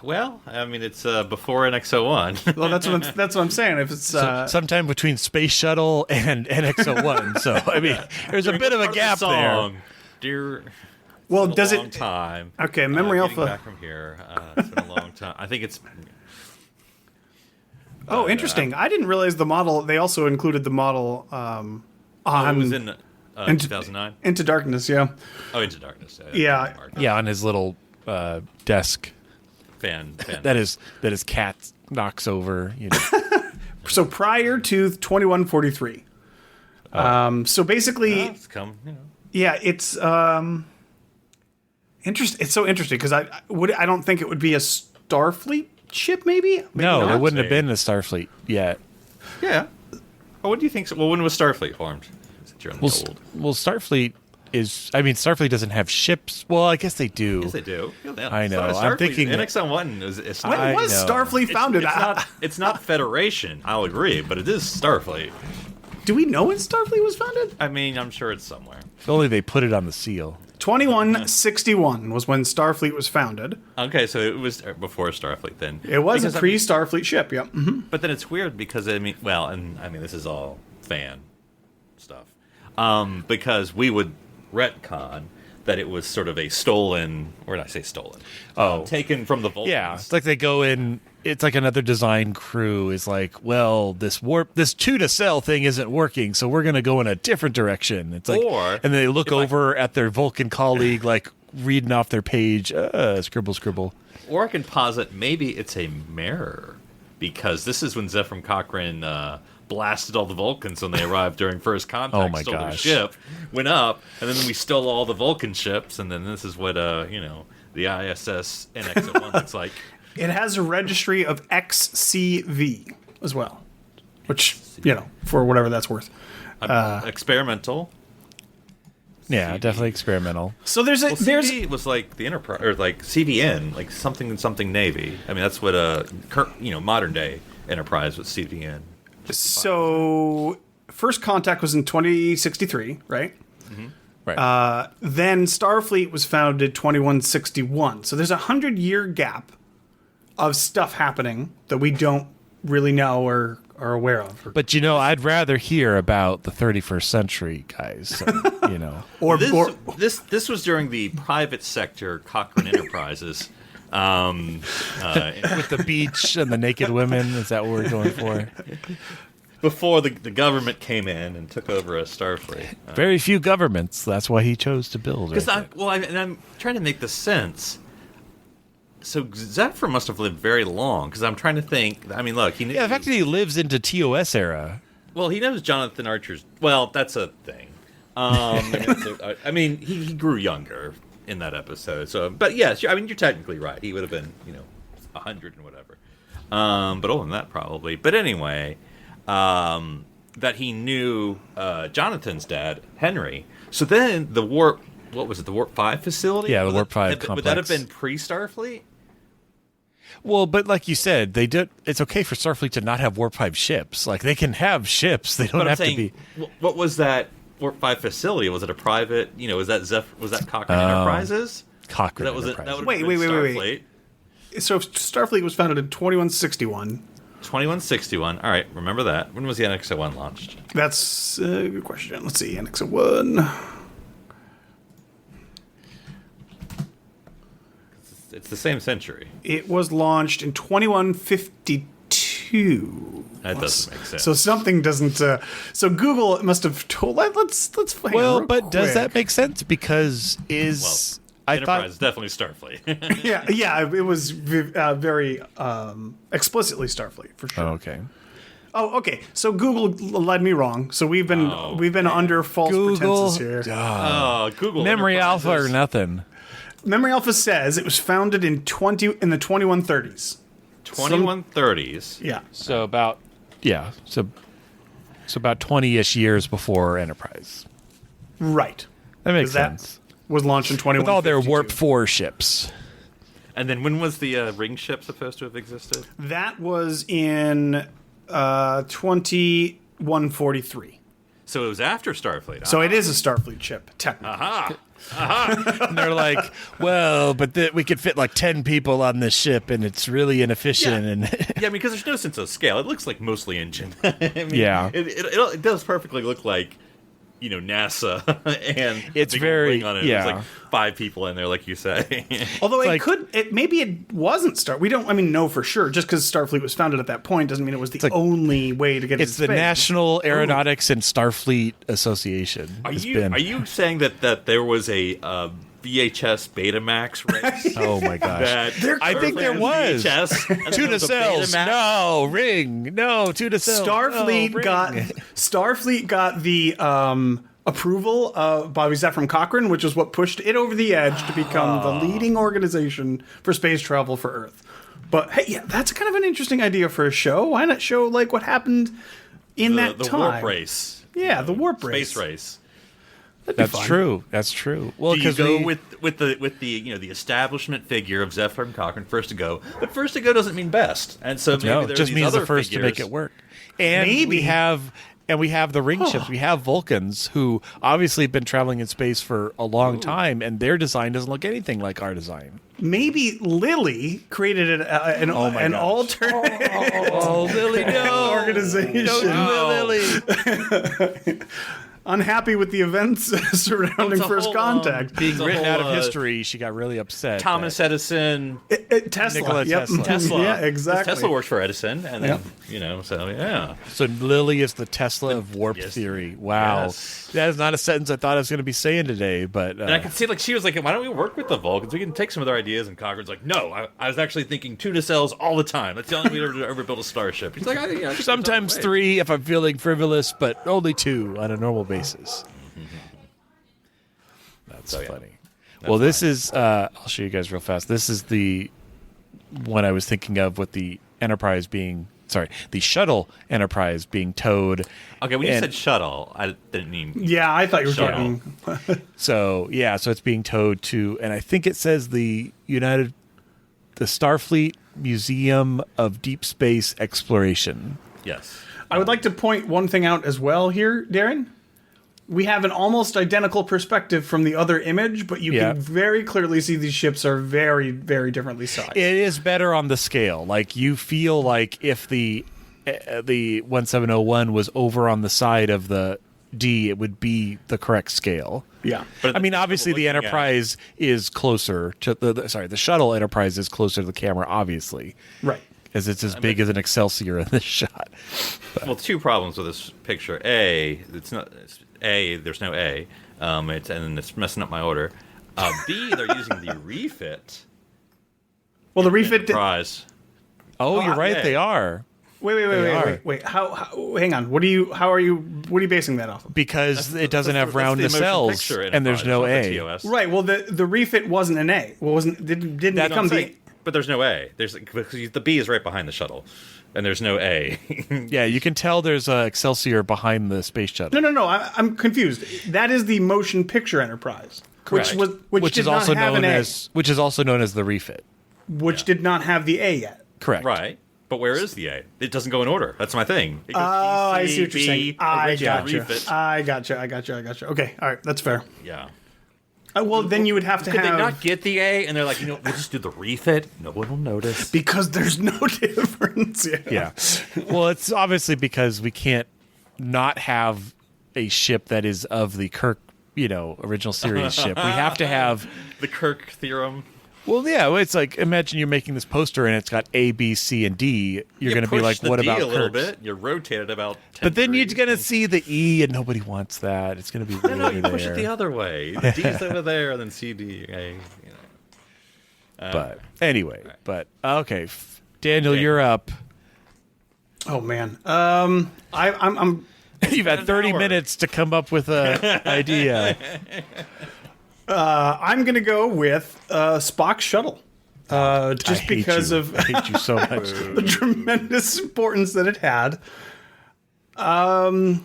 [SPEAKER 3] Well, I mean, it's before NX-01.
[SPEAKER 4] Well, that's what I'm saying. If it's
[SPEAKER 1] Sometime between Space Shuttle and NX-01. So, I mean, there's a bit of a
[SPEAKER 3] Part
[SPEAKER 1] gap
[SPEAKER 3] the
[SPEAKER 1] there.
[SPEAKER 3] song, Dear.
[SPEAKER 4] well,
[SPEAKER 3] It's been
[SPEAKER 4] does
[SPEAKER 3] a long
[SPEAKER 4] it?
[SPEAKER 3] time.
[SPEAKER 4] Okay, Memory
[SPEAKER 3] Getting
[SPEAKER 4] Alpha.
[SPEAKER 3] back from here. It's been a long time. I think it's.
[SPEAKER 4] Oh, interesting. I didn't realize the model. They also included the model on
[SPEAKER 3] it was in
[SPEAKER 4] Into-
[SPEAKER 3] 2009.
[SPEAKER 4] Into Darkness. Yeah.
[SPEAKER 3] Oh, Into Darkness.
[SPEAKER 4] Yeah.
[SPEAKER 1] Yeah, on his little desk
[SPEAKER 3] Fan.
[SPEAKER 1] that his cat knocks over.
[SPEAKER 4] So prior to 2143. So basically,
[SPEAKER 3] It's come.
[SPEAKER 4] yeah, it's interesting. It's so interesting because I don't think it would be a Starfleet ship. Maybe
[SPEAKER 1] No,
[SPEAKER 4] not.
[SPEAKER 1] it wouldn't have been a Starfleet yet.
[SPEAKER 3] Yeah. Oh, what do you think? Well, when was Starfleet formed? You're on the old.
[SPEAKER 1] Well, Starfleet is. I mean, Starfleet doesn't have ships. Well, I guess they do.
[SPEAKER 3] Yes, they do. Yeah,
[SPEAKER 1] I know.
[SPEAKER 3] Starfleet,
[SPEAKER 1] I'm thinking-
[SPEAKER 3] NX-01 is
[SPEAKER 4] When
[SPEAKER 1] I
[SPEAKER 4] was
[SPEAKER 1] know.
[SPEAKER 4] Starfleet founded?
[SPEAKER 3] It's not Federation. I'll agree, but it is Starfleet.
[SPEAKER 4] Do we know when Starfleet was founded?
[SPEAKER 3] I mean, I'm sure it's somewhere.
[SPEAKER 1] If only they put it on the seal.
[SPEAKER 4] 2161 was when Starfleet was founded.
[SPEAKER 3] Okay, so it was before Starfleet then.
[SPEAKER 4] It was
[SPEAKER 3] Because,
[SPEAKER 4] a pre-Starfleet ship. Yep. Mm-hmm.
[SPEAKER 3] But then it's weird because this is all fan stuff. Because we would retcon that it was sort of a stolen, or did I say stolen? Taken from the Vulcans.
[SPEAKER 1] Yeah, it's like they go in. It's like another design crew is like, well, this 2 to cell thing isn't working, so we're going to go in a different direction. It's like,
[SPEAKER 3] Or
[SPEAKER 1] and they look
[SPEAKER 3] if I-
[SPEAKER 1] over at their Vulcan colleague, like reading off their page, scribble, scribble.
[SPEAKER 3] Or I can posit maybe it's a mirror because this is when Zephram Cochrane blasted all the Vulcans when they arrived during First Contact.
[SPEAKER 1] Oh my
[SPEAKER 3] stole their
[SPEAKER 1] gosh.
[SPEAKER 3] ship, went up, and then we stole all the Vulcan ships, and then this is what the ISS NX-01 looks like.
[SPEAKER 4] It has a registry of XCV as well, which for whatever that's worth.
[SPEAKER 3] Experimental.
[SPEAKER 1] Yeah,
[SPEAKER 3] CV.
[SPEAKER 1] definitely experimental.
[SPEAKER 4] So there's
[SPEAKER 3] CV was like the Enterprise, or like CVN, like something Navy. I mean, that's what modern day Enterprise with CVN.
[SPEAKER 4] so First Contact was in 2063, right?
[SPEAKER 1] Right.
[SPEAKER 4] Then Starfleet was founded 2161. So there's a 100-year gap of stuff happening that we don't really know or are aware of.
[SPEAKER 1] but I'd rather hear about the 31st century guys. So,
[SPEAKER 4] Or
[SPEAKER 3] This was during the private sector Cochrane Enterprises.
[SPEAKER 1] with the beach and the naked women. Is that what we're going for?
[SPEAKER 3] before the government came in and took over a Starfleet.
[SPEAKER 1] Very few governments. That's why he chose to build.
[SPEAKER 3] Because
[SPEAKER 1] Right
[SPEAKER 3] I'm trying to make this sense. So Zephyr must have lived very long. Because I'm trying to think. I mean, look, he
[SPEAKER 1] the fact that he lives into TOS era.
[SPEAKER 3] Well, he knows Jonathan Archer's. Well, that's a thing. I mean, he grew younger in that episode. So, but yes, I mean, you're technically right. He would have been, 100 and whatever. But older than that, probably. But anyway, that he knew Jonathan's dad, Henry. So then the warp. What was it? The Warp 5 facility?
[SPEAKER 1] Yeah, the Warp 5 complex.
[SPEAKER 3] Would that have been pre-Starfleet?
[SPEAKER 1] Well, but like you said, they did. It's okay for Starfleet to not have Warp 5 ships. Like they can have ships. They don't have to be.
[SPEAKER 3] What was that Warp 5 facility? Was it a private? Was that Cochrane Enterprises?
[SPEAKER 1] Cochrane
[SPEAKER 3] Enterprises.
[SPEAKER 4] Wait. So Starfleet was founded in 2161.
[SPEAKER 3] 2161. All right, remember that. When was the NX-01 launched?
[SPEAKER 4] That's a good question. Let's see, NX-01.
[SPEAKER 3] It's the same century.
[SPEAKER 4] It was launched in 2152.
[SPEAKER 3] That doesn't make sense.
[SPEAKER 4] So something doesn't. So Google must have told. Let's find.
[SPEAKER 1] Well,
[SPEAKER 4] real
[SPEAKER 1] but
[SPEAKER 4] quick.
[SPEAKER 1] does that make sense? Because I
[SPEAKER 3] Enterprise
[SPEAKER 1] thought
[SPEAKER 3] definitely Starfleet.
[SPEAKER 4] Yeah. It was very explicitly Starfleet for sure.
[SPEAKER 1] Oh, okay.
[SPEAKER 4] Oh, okay. So Google led me wrong. So we've been under false pretenses here.
[SPEAKER 3] Google
[SPEAKER 1] Memory Alpha or nothing.
[SPEAKER 4] Memory Alpha says it was founded in the 2130s.
[SPEAKER 3] 2130s.
[SPEAKER 4] Yeah.
[SPEAKER 1] So about so about 20-ish years before Enterprise.
[SPEAKER 4] Right.
[SPEAKER 1] That makes
[SPEAKER 4] That
[SPEAKER 1] sense.
[SPEAKER 4] was launched in 2152.
[SPEAKER 1] With all their Warp 4 ships.
[SPEAKER 3] And then when was the ring ship supposed to have existed?
[SPEAKER 4] That was in 2143.
[SPEAKER 3] So it was after Starfleet.
[SPEAKER 4] So it is a Starfleet ship, technically.
[SPEAKER 3] Aha!
[SPEAKER 1] And they're like, well, but we could fit like 10 people on this ship, and it's really inefficient.
[SPEAKER 3] Yeah.
[SPEAKER 1] And
[SPEAKER 3] Yeah, because there's no sense of scale. It looks like mostly engine. I mean,
[SPEAKER 1] Yeah.
[SPEAKER 3] It does perfectly look like, NASA, and
[SPEAKER 1] It's
[SPEAKER 3] the big
[SPEAKER 1] very-
[SPEAKER 3] wing on it.
[SPEAKER 1] yeah.
[SPEAKER 3] There's like 5 people in there, like you say.
[SPEAKER 4] Although
[SPEAKER 1] It's
[SPEAKER 4] maybe it wasn't We don't, know for sure. Just because Starfleet was founded at that point doesn't mean it was the only way to get
[SPEAKER 1] it's
[SPEAKER 4] into
[SPEAKER 1] the
[SPEAKER 4] space.
[SPEAKER 1] National Aeronautics and Starfleet Association.
[SPEAKER 3] Are you saying that there was a VHS Betamax race?
[SPEAKER 1] Oh my gosh.
[SPEAKER 3] I
[SPEAKER 1] think there was.
[SPEAKER 3] VHS, and
[SPEAKER 1] Tuna
[SPEAKER 3] there was a
[SPEAKER 1] cells.
[SPEAKER 3] Betamax.
[SPEAKER 1] No, ring. No, tuna cells.
[SPEAKER 4] Starfleet
[SPEAKER 1] no,
[SPEAKER 4] got the approval by Zephyr Cochrane, which is what pushed it over the edge to become the leading organization for space travel for Earth. But hey, yeah, that's kind of an interesting idea for a show. Why not show like what happened in that
[SPEAKER 3] the
[SPEAKER 4] time?
[SPEAKER 3] warp race.
[SPEAKER 4] Yeah, the warp race.
[SPEAKER 3] Space race.
[SPEAKER 1] That's true. That's true. Well,
[SPEAKER 3] Do you
[SPEAKER 1] because
[SPEAKER 3] go with the the establishment figure of Zephyr and Cochrane first to go? But first to go doesn't mean best, and so maybe
[SPEAKER 1] no,
[SPEAKER 3] there
[SPEAKER 1] it just
[SPEAKER 3] are these
[SPEAKER 1] means
[SPEAKER 3] other
[SPEAKER 1] the first
[SPEAKER 3] figures.
[SPEAKER 1] to make it work. And
[SPEAKER 4] Maybe.
[SPEAKER 1] we have the ring ships. We have Vulcans who obviously have been traveling in space for a long time, and their design doesn't look anything like our design.
[SPEAKER 4] Maybe Lily created an
[SPEAKER 1] gosh.
[SPEAKER 4] alternate
[SPEAKER 1] Oh, Lily, no!
[SPEAKER 4] organization.
[SPEAKER 1] Don't do it, Lily.
[SPEAKER 4] Unhappy with the events surrounding
[SPEAKER 3] It's a
[SPEAKER 4] First
[SPEAKER 3] whole,
[SPEAKER 4] Contact.
[SPEAKER 1] Being
[SPEAKER 3] It's a
[SPEAKER 1] written out
[SPEAKER 3] whole,
[SPEAKER 1] of history, she got really upset.
[SPEAKER 3] Thomas Edison.
[SPEAKER 4] Tesla.
[SPEAKER 1] Nikola
[SPEAKER 4] Yep.
[SPEAKER 1] Tesla.
[SPEAKER 3] Tesla.
[SPEAKER 4] Yeah, exactly.
[SPEAKER 3] Tesla works for Edison, and then so yeah.
[SPEAKER 1] So Lily is the Tesla of warp
[SPEAKER 3] Yes.
[SPEAKER 1] theory. Wow,
[SPEAKER 3] Yes.
[SPEAKER 1] that is not a sentence I thought I was going to be saying today. But
[SPEAKER 3] And I could see she was like, "Why don't we work with the Vulcans? We can take some of their ideas." And Cochrane's like, "No, I was actually thinking tuna cells all the time. That's the only way to ever build a starship." He's like, I think
[SPEAKER 1] sometimes
[SPEAKER 3] that's the way."
[SPEAKER 1] 3 if I'm feeling frivolous, but only 2 on a normal basis. That's funny. Well, this is I'll show you guys real fast. This is the one I was thinking of with the Enterprise being the shuttle Enterprise being towed.
[SPEAKER 3] Okay, when you
[SPEAKER 1] And-
[SPEAKER 3] said shuttle, I didn't mean.
[SPEAKER 4] Yeah, I thought you were
[SPEAKER 3] Shuttle.
[SPEAKER 4] talking.
[SPEAKER 1] So it's being towed to, and I think it says the Starfleet Museum of Deep Space Exploration.
[SPEAKER 3] Yes.
[SPEAKER 4] I would like to point one thing out as well here, Darren. We have an almost identical perspective from the other image, but you can very clearly see these ships are very, very differently sized.
[SPEAKER 1] It is better on the scale. Like you feel like if the 1701 was over on the side of the D, it would be the correct scale.
[SPEAKER 4] Yeah.
[SPEAKER 1] I mean, obviously the Enterprise is closer to the shuttle Enterprise is closer to the camera, obviously.
[SPEAKER 4] Right.
[SPEAKER 1] as it's as big as an Excelsior in this shot.
[SPEAKER 3] Well, two problems with this picture. There's no A. And it's messing up my order. B, they're using the refit.
[SPEAKER 4] Well, the refit.
[SPEAKER 3] Enterprise.
[SPEAKER 1] Oh, you're right. They are.
[SPEAKER 4] Wait. How? Hang on. What are you basing that off of?
[SPEAKER 1] Because it doesn't have round
[SPEAKER 3] that's the
[SPEAKER 1] nacelles,
[SPEAKER 3] motion picture
[SPEAKER 1] and there's no
[SPEAKER 3] Enterprise,
[SPEAKER 1] A.
[SPEAKER 3] not the TOS.
[SPEAKER 4] Right. Well, the refit wasn't an A. Well, didn't
[SPEAKER 3] That's
[SPEAKER 4] become
[SPEAKER 3] what I'm
[SPEAKER 4] the.
[SPEAKER 3] saying. But there's no A. Because the B is right behind the shuttle, and there's no A.
[SPEAKER 1] Yeah, you can tell there's a Excelsior behind the space shuttle.
[SPEAKER 4] No. I'm confused. That is the motion picture Enterprise,
[SPEAKER 1] Correct.
[SPEAKER 4] which
[SPEAKER 1] is
[SPEAKER 4] did
[SPEAKER 1] also
[SPEAKER 4] not have
[SPEAKER 1] known
[SPEAKER 4] an A,
[SPEAKER 1] as which is also known as the refit.
[SPEAKER 4] which did not have the A yet.
[SPEAKER 1] Correct.
[SPEAKER 3] Right. But where is the A? It doesn't go in order. That's my thing. It goes
[SPEAKER 4] I
[SPEAKER 3] DC,
[SPEAKER 4] see what you're saying.
[SPEAKER 3] B,
[SPEAKER 4] I
[SPEAKER 3] original,
[SPEAKER 4] gotcha.
[SPEAKER 3] refit.
[SPEAKER 4] I gotcha. Okay, all right, that's fair.
[SPEAKER 3] Yeah.
[SPEAKER 4] Well, then you would have to
[SPEAKER 3] Could
[SPEAKER 4] have
[SPEAKER 3] they not get the A? And they're like, we'll just do the refit. No one will notice.
[SPEAKER 4] because there's no difference.
[SPEAKER 1] Yeah. Well, it's obviously because we can't not have a ship that is of the Kirk, original series ship. We have to have.
[SPEAKER 3] The Kirk theorem.
[SPEAKER 1] Well, yeah. It's like imagine you're making this poster and it's got A, B, C, and D. You're going to be like, what about
[SPEAKER 3] a little
[SPEAKER 1] Kirk's?
[SPEAKER 3] bit? You rotate it about 10
[SPEAKER 1] But then you're
[SPEAKER 3] degrees.
[SPEAKER 1] going to see the E, and nobody wants that. It's going to be way
[SPEAKER 3] No,
[SPEAKER 1] over
[SPEAKER 3] you push
[SPEAKER 1] there.
[SPEAKER 3] it the other way. The D's over there, and then C, D, A.
[SPEAKER 1] But anyway, okay, Daniel, you're up.
[SPEAKER 4] Oh man. I'm
[SPEAKER 1] You've had 30
[SPEAKER 3] hour.
[SPEAKER 1] minutes to come up with an idea.
[SPEAKER 4] I'm gonna go with Spock's shuttle. Just
[SPEAKER 1] I hate
[SPEAKER 4] because
[SPEAKER 1] you.
[SPEAKER 4] of
[SPEAKER 1] I hate you so much.
[SPEAKER 4] the tremendous importance that it had.
[SPEAKER 1] The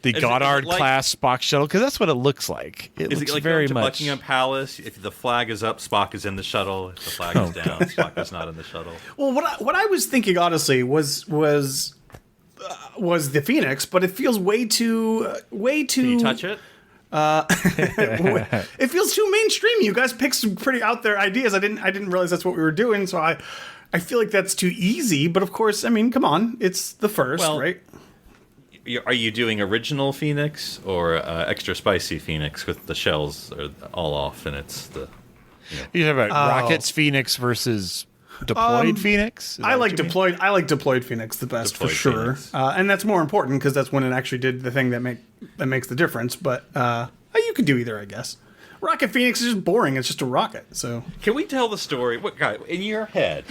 [SPEAKER 3] it
[SPEAKER 1] Goddard
[SPEAKER 3] like-
[SPEAKER 1] class Spock shuttle, because that's what it looks like. It
[SPEAKER 3] Is
[SPEAKER 1] looks
[SPEAKER 3] it like
[SPEAKER 1] very
[SPEAKER 3] going to
[SPEAKER 1] much.
[SPEAKER 3] Buckingham Palace? If the flag is up, Spock is in the shuttle. If the flag is down, Spock is not in the shuttle.
[SPEAKER 4] Well, what I was thinking honestly was the Phoenix, but it feels way too.
[SPEAKER 3] Can you touch it?
[SPEAKER 4] It feels too mainstream. You guys picked some pretty out there ideas. I didn't realize that's what we were doing. So I feel like that's too easy. But of course, I mean, come on, it's the first,
[SPEAKER 3] Well,
[SPEAKER 4] right?
[SPEAKER 3] Are you doing original Phoenix or extra spicy Phoenix with the shells are all off and it's the...
[SPEAKER 1] You have about Rockets Phoenix versus deployed Phoenix? Is that
[SPEAKER 4] I
[SPEAKER 1] what
[SPEAKER 4] like
[SPEAKER 1] you mean?
[SPEAKER 4] deployed. I like deployed Phoenix the best
[SPEAKER 3] Deployed
[SPEAKER 4] for sure,
[SPEAKER 3] Phoenix.
[SPEAKER 4] and that's more important because that's when it actually did the thing that makes the difference. But you could do either, I guess. Rocket Phoenix is just boring. It's just a rocket. So
[SPEAKER 3] Can we tell the story? What guy in your head?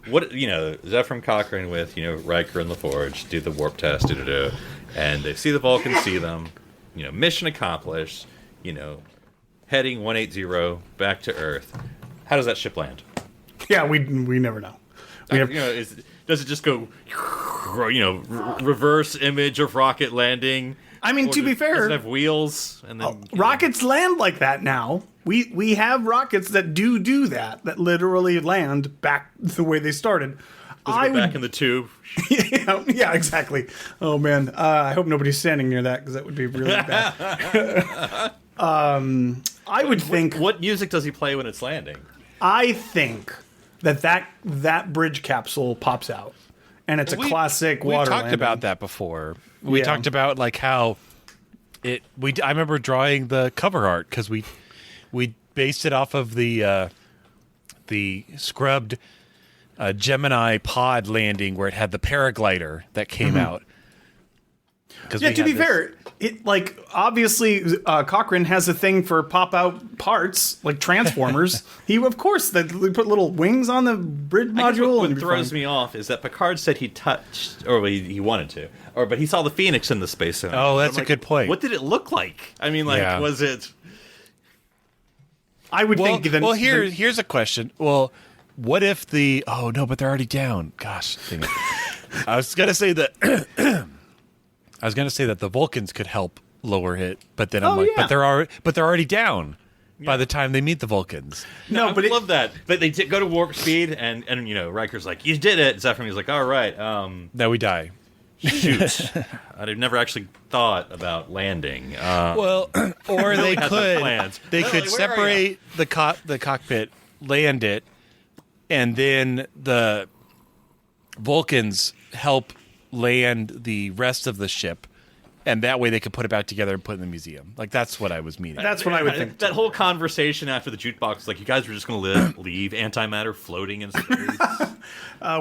[SPEAKER 3] What Zephram Cochrane with Riker and LaForge do the warp test, and they see the Vulcans, see them, mission accomplished. Heading 180 back to Earth. How does that ship land?
[SPEAKER 4] yeah, we never know. We have,
[SPEAKER 3] Does it just go, reverse image of rocket landing?
[SPEAKER 4] I mean, to be fair,
[SPEAKER 3] does it have wheels? And then
[SPEAKER 4] rockets land like that now. We have rockets that do that literally land back the way they started.
[SPEAKER 3] Does it go back in the tube?
[SPEAKER 4] Yeah, exactly. Oh man, I hope nobody's standing near that because that would be really bad. I would think.
[SPEAKER 3] What music does he play when it's landing?
[SPEAKER 4] I think that bridge capsule pops out, and it's a classic
[SPEAKER 1] We
[SPEAKER 4] water.
[SPEAKER 1] talked
[SPEAKER 4] landing.
[SPEAKER 1] about that before. We
[SPEAKER 4] Yeah.
[SPEAKER 1] talked about like how I remember drawing the cover art because we based it off of the scrubbed Gemini pod landing where it had the paraglider that came out.
[SPEAKER 4] Yeah, to be fair, it obviously Cochrane has a thing for pop out parts like Transformers. He put little wings on the bridge
[SPEAKER 3] I guess
[SPEAKER 4] module.
[SPEAKER 3] what
[SPEAKER 4] and
[SPEAKER 3] throws me off is that Picard said he touched, or he wanted to, but he saw the Phoenix in the space zone.
[SPEAKER 1] Oh, that's
[SPEAKER 3] I'm
[SPEAKER 1] a good point.
[SPEAKER 3] What did it look like? I mean,
[SPEAKER 1] Yeah.
[SPEAKER 3] was it?
[SPEAKER 4] I would
[SPEAKER 1] Well,
[SPEAKER 4] think.
[SPEAKER 1] Here's a question. Well, what if oh no, but they're already down. Gosh, dang it. I was gonna say that the Vulcans could help lower it, but then I'm
[SPEAKER 4] yeah.
[SPEAKER 1] but they're already down by the time they meet the Vulcans.
[SPEAKER 3] No,
[SPEAKER 4] but
[SPEAKER 3] I love that. But they go to warp speed, and Riker's like, "You did it." Zephram is like, "All right,
[SPEAKER 1] Now we die.
[SPEAKER 3] shoot." I'd never actually thought about landing.
[SPEAKER 1] Well, or they
[SPEAKER 3] had no
[SPEAKER 1] could
[SPEAKER 3] plans.
[SPEAKER 1] they
[SPEAKER 3] Lily,
[SPEAKER 1] could
[SPEAKER 3] where are
[SPEAKER 1] separate the cockpit, land it, and then the Vulcans help land the rest of the ship And that way they could put it back together and put it in the museum. Like, that's what I was meaning.
[SPEAKER 4] That's what I would think.
[SPEAKER 3] That whole conversation after the jukebox was like, you guys were just going to leave antimatter floating in space.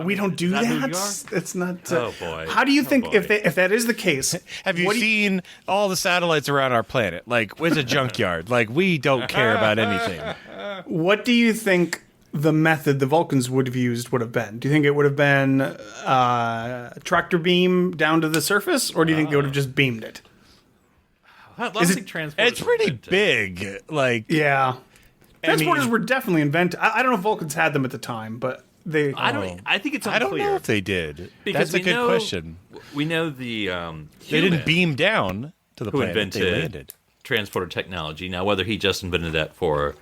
[SPEAKER 4] We don't do
[SPEAKER 3] that who
[SPEAKER 4] that.
[SPEAKER 3] you are?
[SPEAKER 4] It's not.
[SPEAKER 3] Oh, boy.
[SPEAKER 4] How do you think
[SPEAKER 3] boy.
[SPEAKER 4] if that is the case?
[SPEAKER 1] Have you seen all the satellites around our planet? Like, where's a junkyard? Like, we don't care about anything.
[SPEAKER 4] What do you think the method the Vulcans would have used would have been? Do you think it would have been tractor beam down to the surface, or do you think they would have just beamed it?
[SPEAKER 1] It's pretty big. Like,
[SPEAKER 4] Yeah. Transporters
[SPEAKER 1] mean-
[SPEAKER 4] were definitely invented. I don't know if Vulcans had them at the time, but they.
[SPEAKER 3] I think it's unclear.
[SPEAKER 1] I don't know if they did.
[SPEAKER 3] Because
[SPEAKER 1] That's a good question.
[SPEAKER 3] We know the
[SPEAKER 1] They didn't beam down to the
[SPEAKER 3] who
[SPEAKER 1] planet. They
[SPEAKER 3] invented
[SPEAKER 1] landed.
[SPEAKER 3] transporter technology. Now, whether he just invented that for,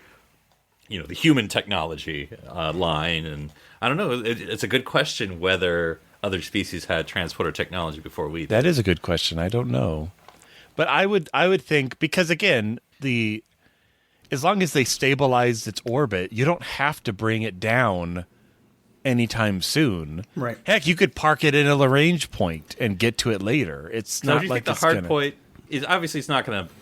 [SPEAKER 3] the human technology line, and I don't know. It's a good question whether other species had transporter technology before we did.
[SPEAKER 1] That is a good question. I don't know. But I would think, because again, as long as they stabilized its orbit, you don't have to bring it down anytime soon.
[SPEAKER 4] Right.
[SPEAKER 1] Heck, you could park it in a Lagrange point and get to it later. It's
[SPEAKER 3] So
[SPEAKER 1] not
[SPEAKER 3] do you
[SPEAKER 1] like
[SPEAKER 3] think
[SPEAKER 1] it's
[SPEAKER 3] the hard
[SPEAKER 1] gonna,
[SPEAKER 3] point is obviously it's not going to.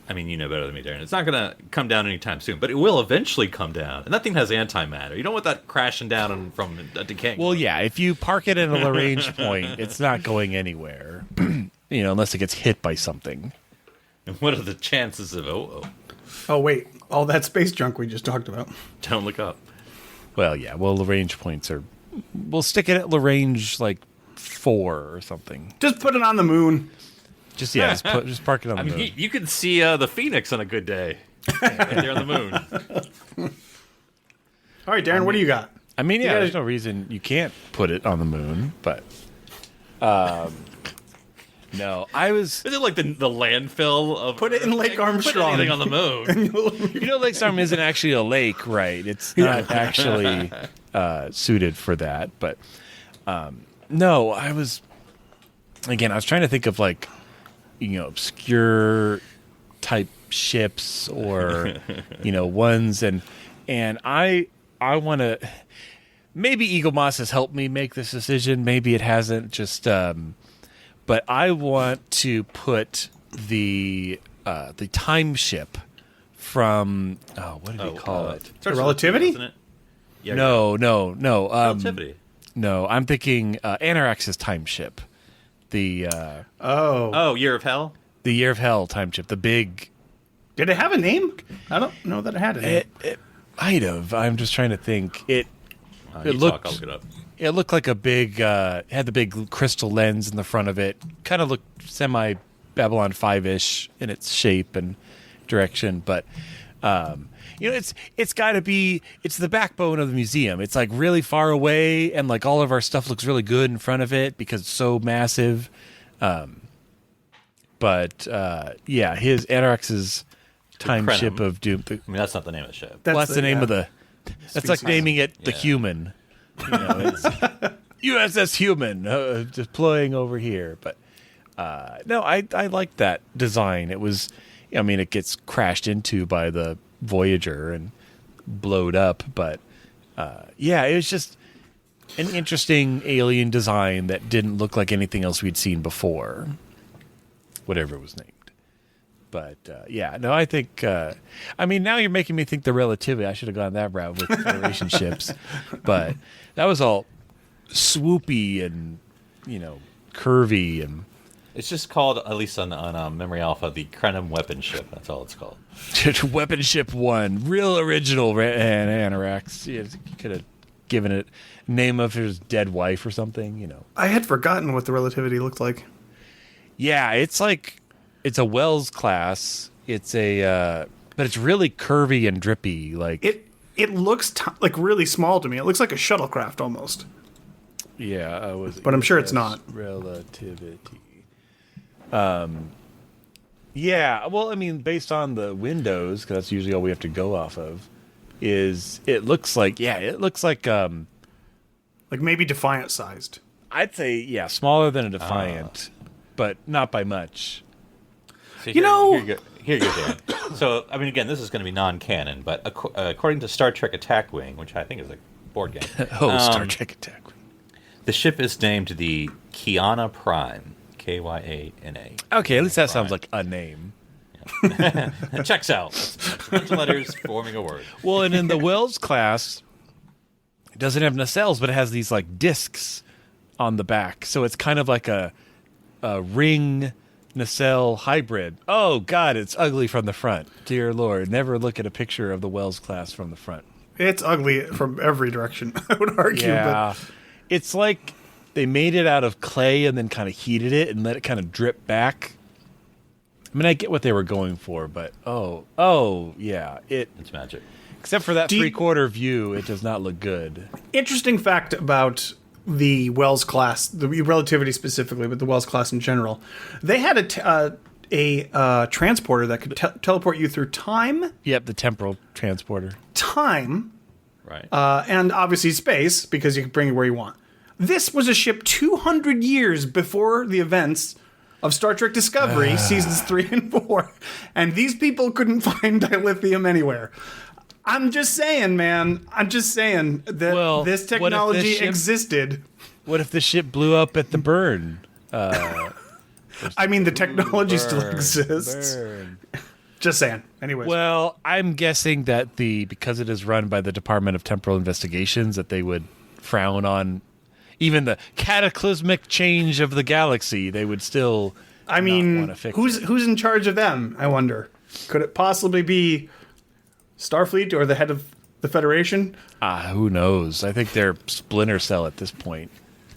[SPEAKER 3] I mean, you know better than me, Darren. It's not going to come down anytime soon, but it will eventually come down. And that thing has antimatter. You don't want that crashing down from a decaying.
[SPEAKER 1] Well, yeah, if you park it in a Lagrange point, it's not going anywhere. Unless it gets hit by something.
[SPEAKER 3] And what are the chances of?
[SPEAKER 4] Oh wait, all that space junk we just talked about.
[SPEAKER 3] Don't look up.
[SPEAKER 1] Well, yeah. Well, Lagrange points are. We'll stick it at Lagrange 4 or something.
[SPEAKER 4] Just put it on the moon.
[SPEAKER 1] Just park it on the moon.
[SPEAKER 3] You can see the Phoenix on a good day. Right there on the moon.
[SPEAKER 4] All right, Darren, what do you got?
[SPEAKER 1] I mean, yeah,
[SPEAKER 4] gotta-
[SPEAKER 1] there's no reason you can't put it on the moon, but no, I was.
[SPEAKER 3] Is it like the landfill of
[SPEAKER 4] Put it in Lake Armstrong.
[SPEAKER 3] Put anything on the moon.
[SPEAKER 1] Lake Storm isn't actually a lake, right? It's not actually suited for that, but no, I was trying to think of obscure type ships or ones, and I want to. Maybe Eagle Moss has helped me make this decision. Maybe it hasn't. Just but I want to put the time ship from what did we call it?
[SPEAKER 4] Relativity?
[SPEAKER 3] Isn't it? Yeah,
[SPEAKER 1] No.
[SPEAKER 3] Relativity.
[SPEAKER 1] No, I'm thinking Anorax's time ship. The
[SPEAKER 3] Year of Hell?
[SPEAKER 1] the Year of Hell time ship. The big.
[SPEAKER 4] Did it have a name? I don't know that it had a name.
[SPEAKER 1] It might have. I'm just trying to think. It
[SPEAKER 3] You
[SPEAKER 1] looked.
[SPEAKER 3] I'll look it up.
[SPEAKER 1] It looked like a big. Had the big crystal lens in the front of it. Kind of looked semi Babylon 5-ish in its shape and direction, but. It's got to be. It's the backbone of the museum. It's like really far away, and like all of our stuff looks really good in front of it because it's so massive. But his Anorax's time
[SPEAKER 3] Krenim.
[SPEAKER 1] ship of doom.
[SPEAKER 3] I mean, that's not the name of the ship.
[SPEAKER 1] That's the name of the. That's like
[SPEAKER 4] Species.
[SPEAKER 1] naming it the
[SPEAKER 3] Yeah.
[SPEAKER 1] Human. It's USS Human deploying over here. But no, I like that design. It was. It gets crashed into by the Voyager and blowed up, but it was just an interesting alien design that didn't look like anything else we'd seen before, whatever it was named. But I think. Now you're making me think the Relativity. I should have gone that route with Federation ships, but that was all swoopy and curvy and.
[SPEAKER 3] It's just called, at least on Memory Alpha, the Krenim weapon ship. That's all it's called.
[SPEAKER 1] Weapon Ship 1. Real original Anorax. You could have given it name of his dead wife or something,
[SPEAKER 4] I had forgotten what the Relativity looked like.
[SPEAKER 1] Yeah, it's a Wells class. It's but it's really curvy and drippy. Like
[SPEAKER 4] It looks like really small to me. It looks like a shuttlecraft almost.
[SPEAKER 1] yeah,
[SPEAKER 4] But I'm sure it's not.
[SPEAKER 1] Relativity. Yeah, well, based on the windows, because that's usually all we have to go off of, it looks like
[SPEAKER 4] Like maybe Defiant sized.
[SPEAKER 1] I'd say smaller than a Defiant, but not by much.
[SPEAKER 3] So
[SPEAKER 4] You know-
[SPEAKER 3] Here you go, Dan. So, again, this is going to be non-canon, but according to Star Trek Attack Wing, which I think is a board game,
[SPEAKER 1] Star Trek Attack.
[SPEAKER 3] the ship is named the Kiana Prime. Kyana.
[SPEAKER 1] Okay, at least that sounds like a name.
[SPEAKER 3] It checks out. That's a bunch of letters forming a word.
[SPEAKER 1] Well, and in the Wells class, it doesn't have nacelles, but it has these like discs on the back. So it's kind of like a ring nacelle hybrid. Oh, God, it's ugly from the front. Dear Lord, never look at a picture of the Wells class from the front.
[SPEAKER 4] It's ugly from every direction, I would argue.
[SPEAKER 1] Yeah. It's like they made it out of clay and then kind of heated it and let it kind of drip back. I mean, I get what they were going for, but yeah,
[SPEAKER 3] It's magic.
[SPEAKER 1] except for that three-quarter view, it does not look good.
[SPEAKER 4] Interesting fact about the Wells class, the Relativity specifically, but the Wells class in general. They had a transporter that could teleport you through time,
[SPEAKER 1] Yep, the temporal transporter.
[SPEAKER 3] Right.
[SPEAKER 4] And obviously space, because you can bring it where you want. This was a ship 200 years before the events of Star Trek Discovery, seasons 3 and 4, and these people couldn't find dilithium anywhere. I'm just saying, man. I'm just saying that this technology existed.
[SPEAKER 1] What if the ship blew up at the burn?
[SPEAKER 4] I mean, the technology still exists.
[SPEAKER 1] Burn.
[SPEAKER 4] Just saying. Anyways.
[SPEAKER 1] Well, I'm guessing that because it is run by the Department of Temporal Investigations, that they would frown on even the cataclysmic change of the galaxy. They would still.
[SPEAKER 4] I mean,
[SPEAKER 1] not want to fix
[SPEAKER 4] who's in charge of them? I wonder. Could it possibly be Starfleet or the head of the Federation?
[SPEAKER 1] Who knows? I think they're Splinter Cell at this point.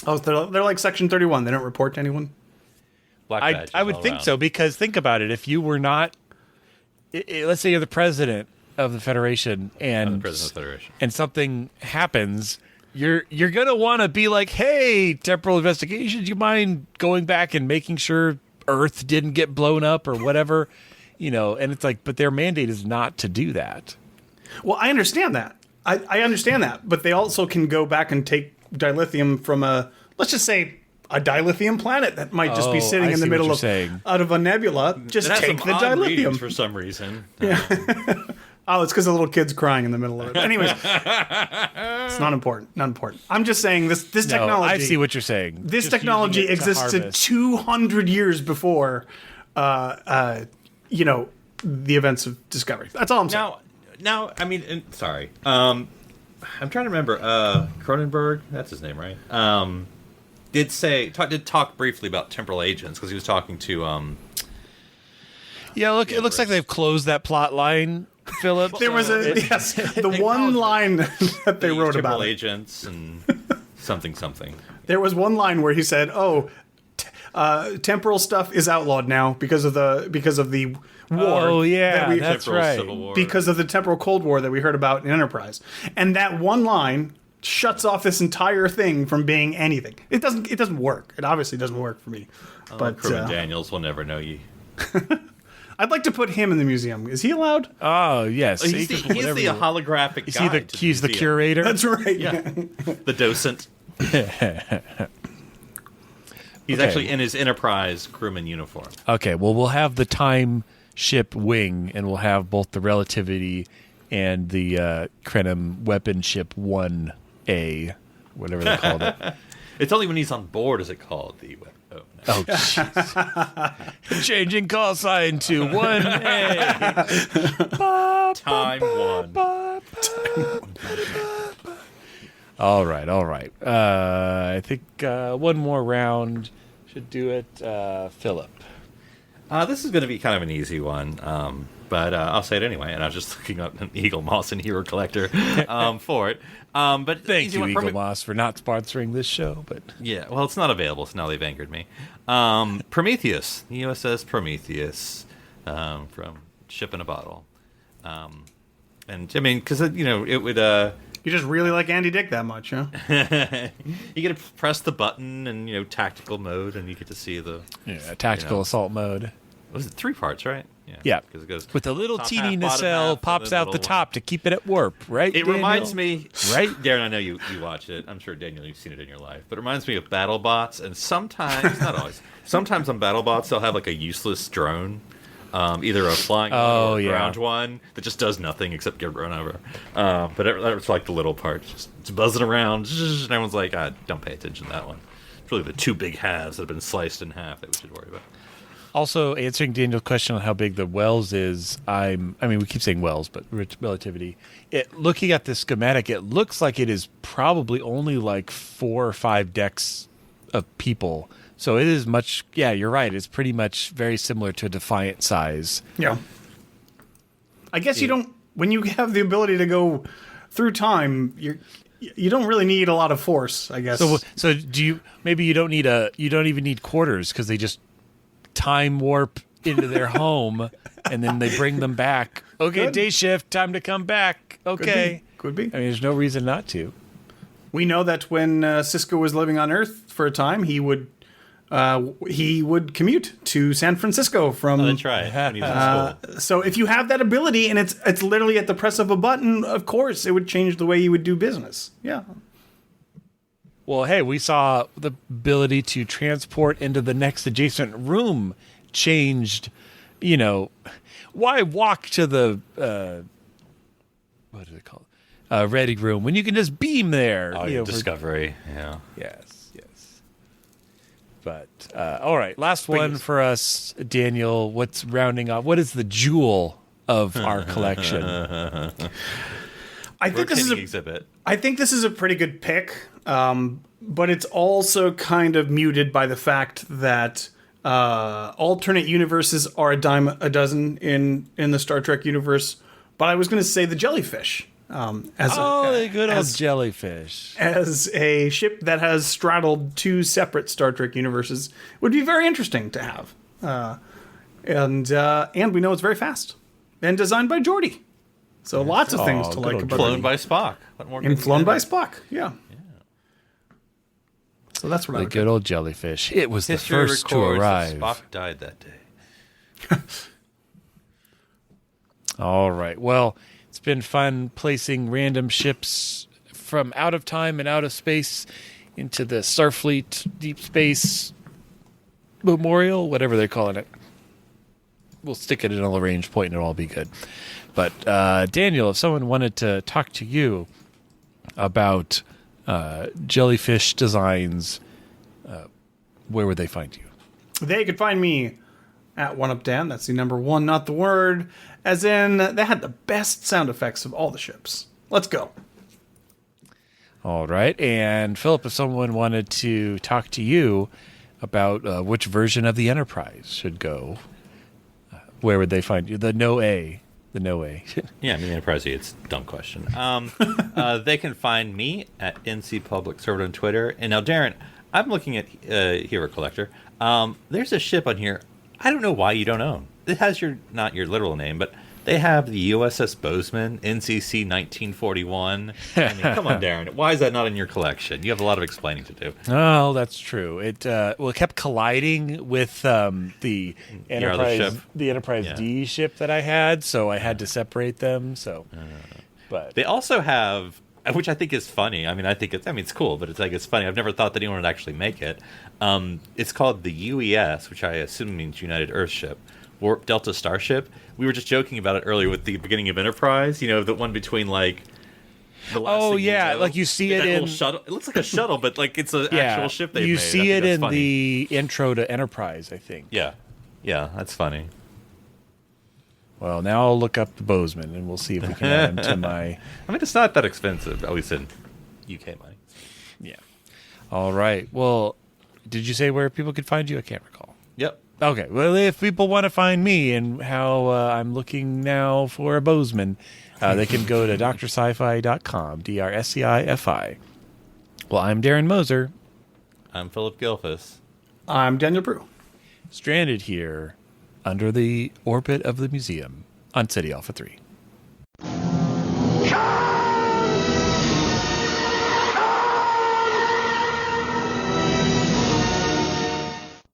[SPEAKER 4] Oh, they're like Section 31. They don't report to anyone.
[SPEAKER 1] I would think so, because think about it. If you were not, let's say you're the president of the Federation, and something happens, you're gonna want to be like, hey, temporal investigations, you mind going back and making sure Earth didn't get blown up or whatever, And it's like, but their mandate is not to do that.
[SPEAKER 4] Well, I understand that. I understand that, but they also can go back and take dilithium from let's just say, a dilithium planet that might just be sitting in the middle of out of a nebula. Just take the dilithium
[SPEAKER 3] for some reason.
[SPEAKER 4] Yeah. Oh, it's because the little kid's crying in the middle of it. Anyways, it's not important. Not important. I'm just saying this technology.
[SPEAKER 1] I see what you're saying.
[SPEAKER 4] This
[SPEAKER 1] just
[SPEAKER 4] technology existed 200 years before, the events of Discovery. That's all I'm saying.
[SPEAKER 3] Now, I mean, sorry. I'm trying to remember. Cronenberg, that's his name, right? Did talk briefly about temporal agents, because he was talking to.
[SPEAKER 1] Yeah, look, it looks like they've closed that plot line, Philip.
[SPEAKER 4] There was the one line that they wrote about
[SPEAKER 3] temporal agents and something.
[SPEAKER 4] There was one line where he said, "Oh, temporal stuff is outlawed now because of the war."
[SPEAKER 1] Oh yeah, that's right.
[SPEAKER 3] Civil War.
[SPEAKER 4] Because of the temporal Cold War that we heard about in Enterprise, and that one line shuts off this entire thing from being anything. It doesn't work. It obviously doesn't work for me. But
[SPEAKER 3] Crewman Daniels will never know you.
[SPEAKER 4] I'd like to put him in the museum. Is he allowed?
[SPEAKER 1] Oh yes,
[SPEAKER 3] He's the holographic guide.
[SPEAKER 1] He's the curator.
[SPEAKER 4] That's right.
[SPEAKER 3] Yeah, the docent. He's actually in his Enterprise crewman uniform.
[SPEAKER 1] Okay, well, we'll have the time ship wing, and we'll have both the Relativity and the Krenim weapon ship 1A, whatever they called it.
[SPEAKER 3] It's only when he's on board is it called the weapon.
[SPEAKER 1] Oh, jeez. Changing call sign to 1A.
[SPEAKER 3] Time one.
[SPEAKER 1] All right. I think one more round should do it. Philip.
[SPEAKER 3] This is going to be kind of an easy one, but I'll say it anyway. And I was just looking up an Eagle Moss and Hero Collector for it. But
[SPEAKER 1] thank you, Eagle Moss, for not sponsoring this show. But
[SPEAKER 3] yeah, well, it's not available, so now they've anchored me. Prometheus, the USS Prometheus, from Ship in a Bottle, and I mean, because it would.
[SPEAKER 4] You just really like Andy Dick that much, huh?
[SPEAKER 3] You get to press the button and tactical mode, and you get to see the
[SPEAKER 1] tactical assault mode.
[SPEAKER 3] Was it 3 parts, right?
[SPEAKER 1] Yeah.
[SPEAKER 3] Because it goes
[SPEAKER 1] with a little
[SPEAKER 3] top
[SPEAKER 1] teeny
[SPEAKER 3] half,
[SPEAKER 1] nacelle pops out the top to keep it at warp, right?
[SPEAKER 3] It
[SPEAKER 1] Daniel?
[SPEAKER 3] reminds me,
[SPEAKER 1] right?
[SPEAKER 3] Darren, I know you watch it. I'm sure, Daniel, you've seen it in your life. But it reminds me of BattleBots, and sometimes, not always, sometimes on BattleBots they'll have like a useless drone. Either a flying one or a ground one that just does nothing except get run over. But it's like the little part. It's buzzing around, and everyone's like, don't pay attention to that one. really the two big halves that have been sliced in half that we should worry about.
[SPEAKER 1] Also, answering Daniel's question on how big the Wells is, I mean, we keep saying Wells, but relativity. Looking at the schematic, it looks like it is probably only like 4 or 5 decks of people. So it is much. Yeah, you're right. It's pretty much very similar to a Defiant size.
[SPEAKER 4] Yeah. I guess you don't. When you have the ability to go through time, you don't really need a lot of force, I guess.
[SPEAKER 1] So do you? Maybe you don't even need quarters because they just time warp into their home and then they bring them back. Okay,
[SPEAKER 4] Good.
[SPEAKER 1] day shift, time to come back. Okay,
[SPEAKER 4] Could be.
[SPEAKER 1] I mean, there's no reason not to.
[SPEAKER 4] We know that when Cisco was living on Earth for a time, he would commute to San Francisco from.
[SPEAKER 3] Oh, that's right. When he was in school.
[SPEAKER 4] So if you have that ability and it's literally at the press of a button, of course it would change the way you would do business. Yeah.
[SPEAKER 1] Well, hey, we saw the ability to transport into the next adjacent room changed. You know, why walk to the what do they call it? Ready room when you can just beam there.
[SPEAKER 3] Oh,
[SPEAKER 1] you know,
[SPEAKER 3] Discovery. Yeah.
[SPEAKER 1] Yes. But all right, last one for us, Daniel. What's rounding off? What is the jewel of our collection?
[SPEAKER 4] I think this is
[SPEAKER 3] exhibit.
[SPEAKER 4] I think this is a pretty good pick, but it's also kind of muted by the fact that alternate universes are a dime a dozen in the Star Trek universe. But I was going to say the jellyfish.
[SPEAKER 1] The good old jellyfish.
[SPEAKER 4] As a ship that has straddled 2 separate Star Trek universes would be very interesting to have. And we know it's very fast. And designed by Geordi. So lots of things to like about
[SPEAKER 3] Flown
[SPEAKER 4] it.
[SPEAKER 3] by Spock. What more?
[SPEAKER 4] And flown by Spock, yeah. So that's what I
[SPEAKER 1] The
[SPEAKER 4] would
[SPEAKER 1] good old jellyfish. It was
[SPEAKER 3] History
[SPEAKER 1] the first to
[SPEAKER 3] records that
[SPEAKER 1] arrive.
[SPEAKER 3] Spock died that day.
[SPEAKER 1] All right. Well, it's been fun placing random ships from out of time and out of space into the Starfleet Deep Space Memorial, whatever they're calling it. We'll stick it in a Lagrange point and it'll all be good. But Daniel, if someone wanted to talk to you about jellyfish designs, where would they find you?
[SPEAKER 4] They could find me at OneUpDan. That's the number 1, not the word. As in, they had the best sound effects of all the ships. Let's go.
[SPEAKER 1] All right. And Philip, if someone wanted to talk to you about which version of the Enterprise should go, where would they find you? The No A.
[SPEAKER 3] Yeah, I mean, Enterprise, it's a dumb question. They can find me at NC Public Server on Twitter. And now, Darren, I'm looking at Hero Collector. There's a ship on here I don't know why you don't own. It has not your literal name, but they have the USS Bozeman, NCC 1941. I mean, come on, Darren. Why is that not in your collection? You have a lot of explaining to do.
[SPEAKER 1] Oh, that's true. It kept colliding with the Enterprise D ship that I had, so I had to separate them. So, but
[SPEAKER 3] they also have, which I think is funny. I mean, it's cool, but it's funny. I've never thought that anyone would actually make it. It's called the UES, which I assume means United Earthship. Warp Delta Starship. We were just joking about it earlier with the beginning of Enterprise. You know, the one between like the last Signeto.
[SPEAKER 1] Like you see it in
[SPEAKER 3] shuttle. It looks like a shuttle, but like it's an actual ship they've made.
[SPEAKER 1] You see it in the intro to Enterprise, I think.
[SPEAKER 3] Yeah, that's funny.
[SPEAKER 1] Well, now I'll look up the Bozeman and we'll see if we can add him to my.
[SPEAKER 3] I mean, it's not that expensive, at least in UK money.
[SPEAKER 1] Yeah. All right. Well, did you say where people could find you? I can't recall.
[SPEAKER 3] Yep.
[SPEAKER 1] Okay, well, if people want to find me and how I'm looking now for a Bozeman, they can go to drsci-fi.com, DRSCIFI. Well, I'm Darren Moser.
[SPEAKER 3] I'm Philip Gilfus.
[SPEAKER 4] I'm Daniel Brew.
[SPEAKER 1] Stranded here under the orbit of the museum on City Alpha 3.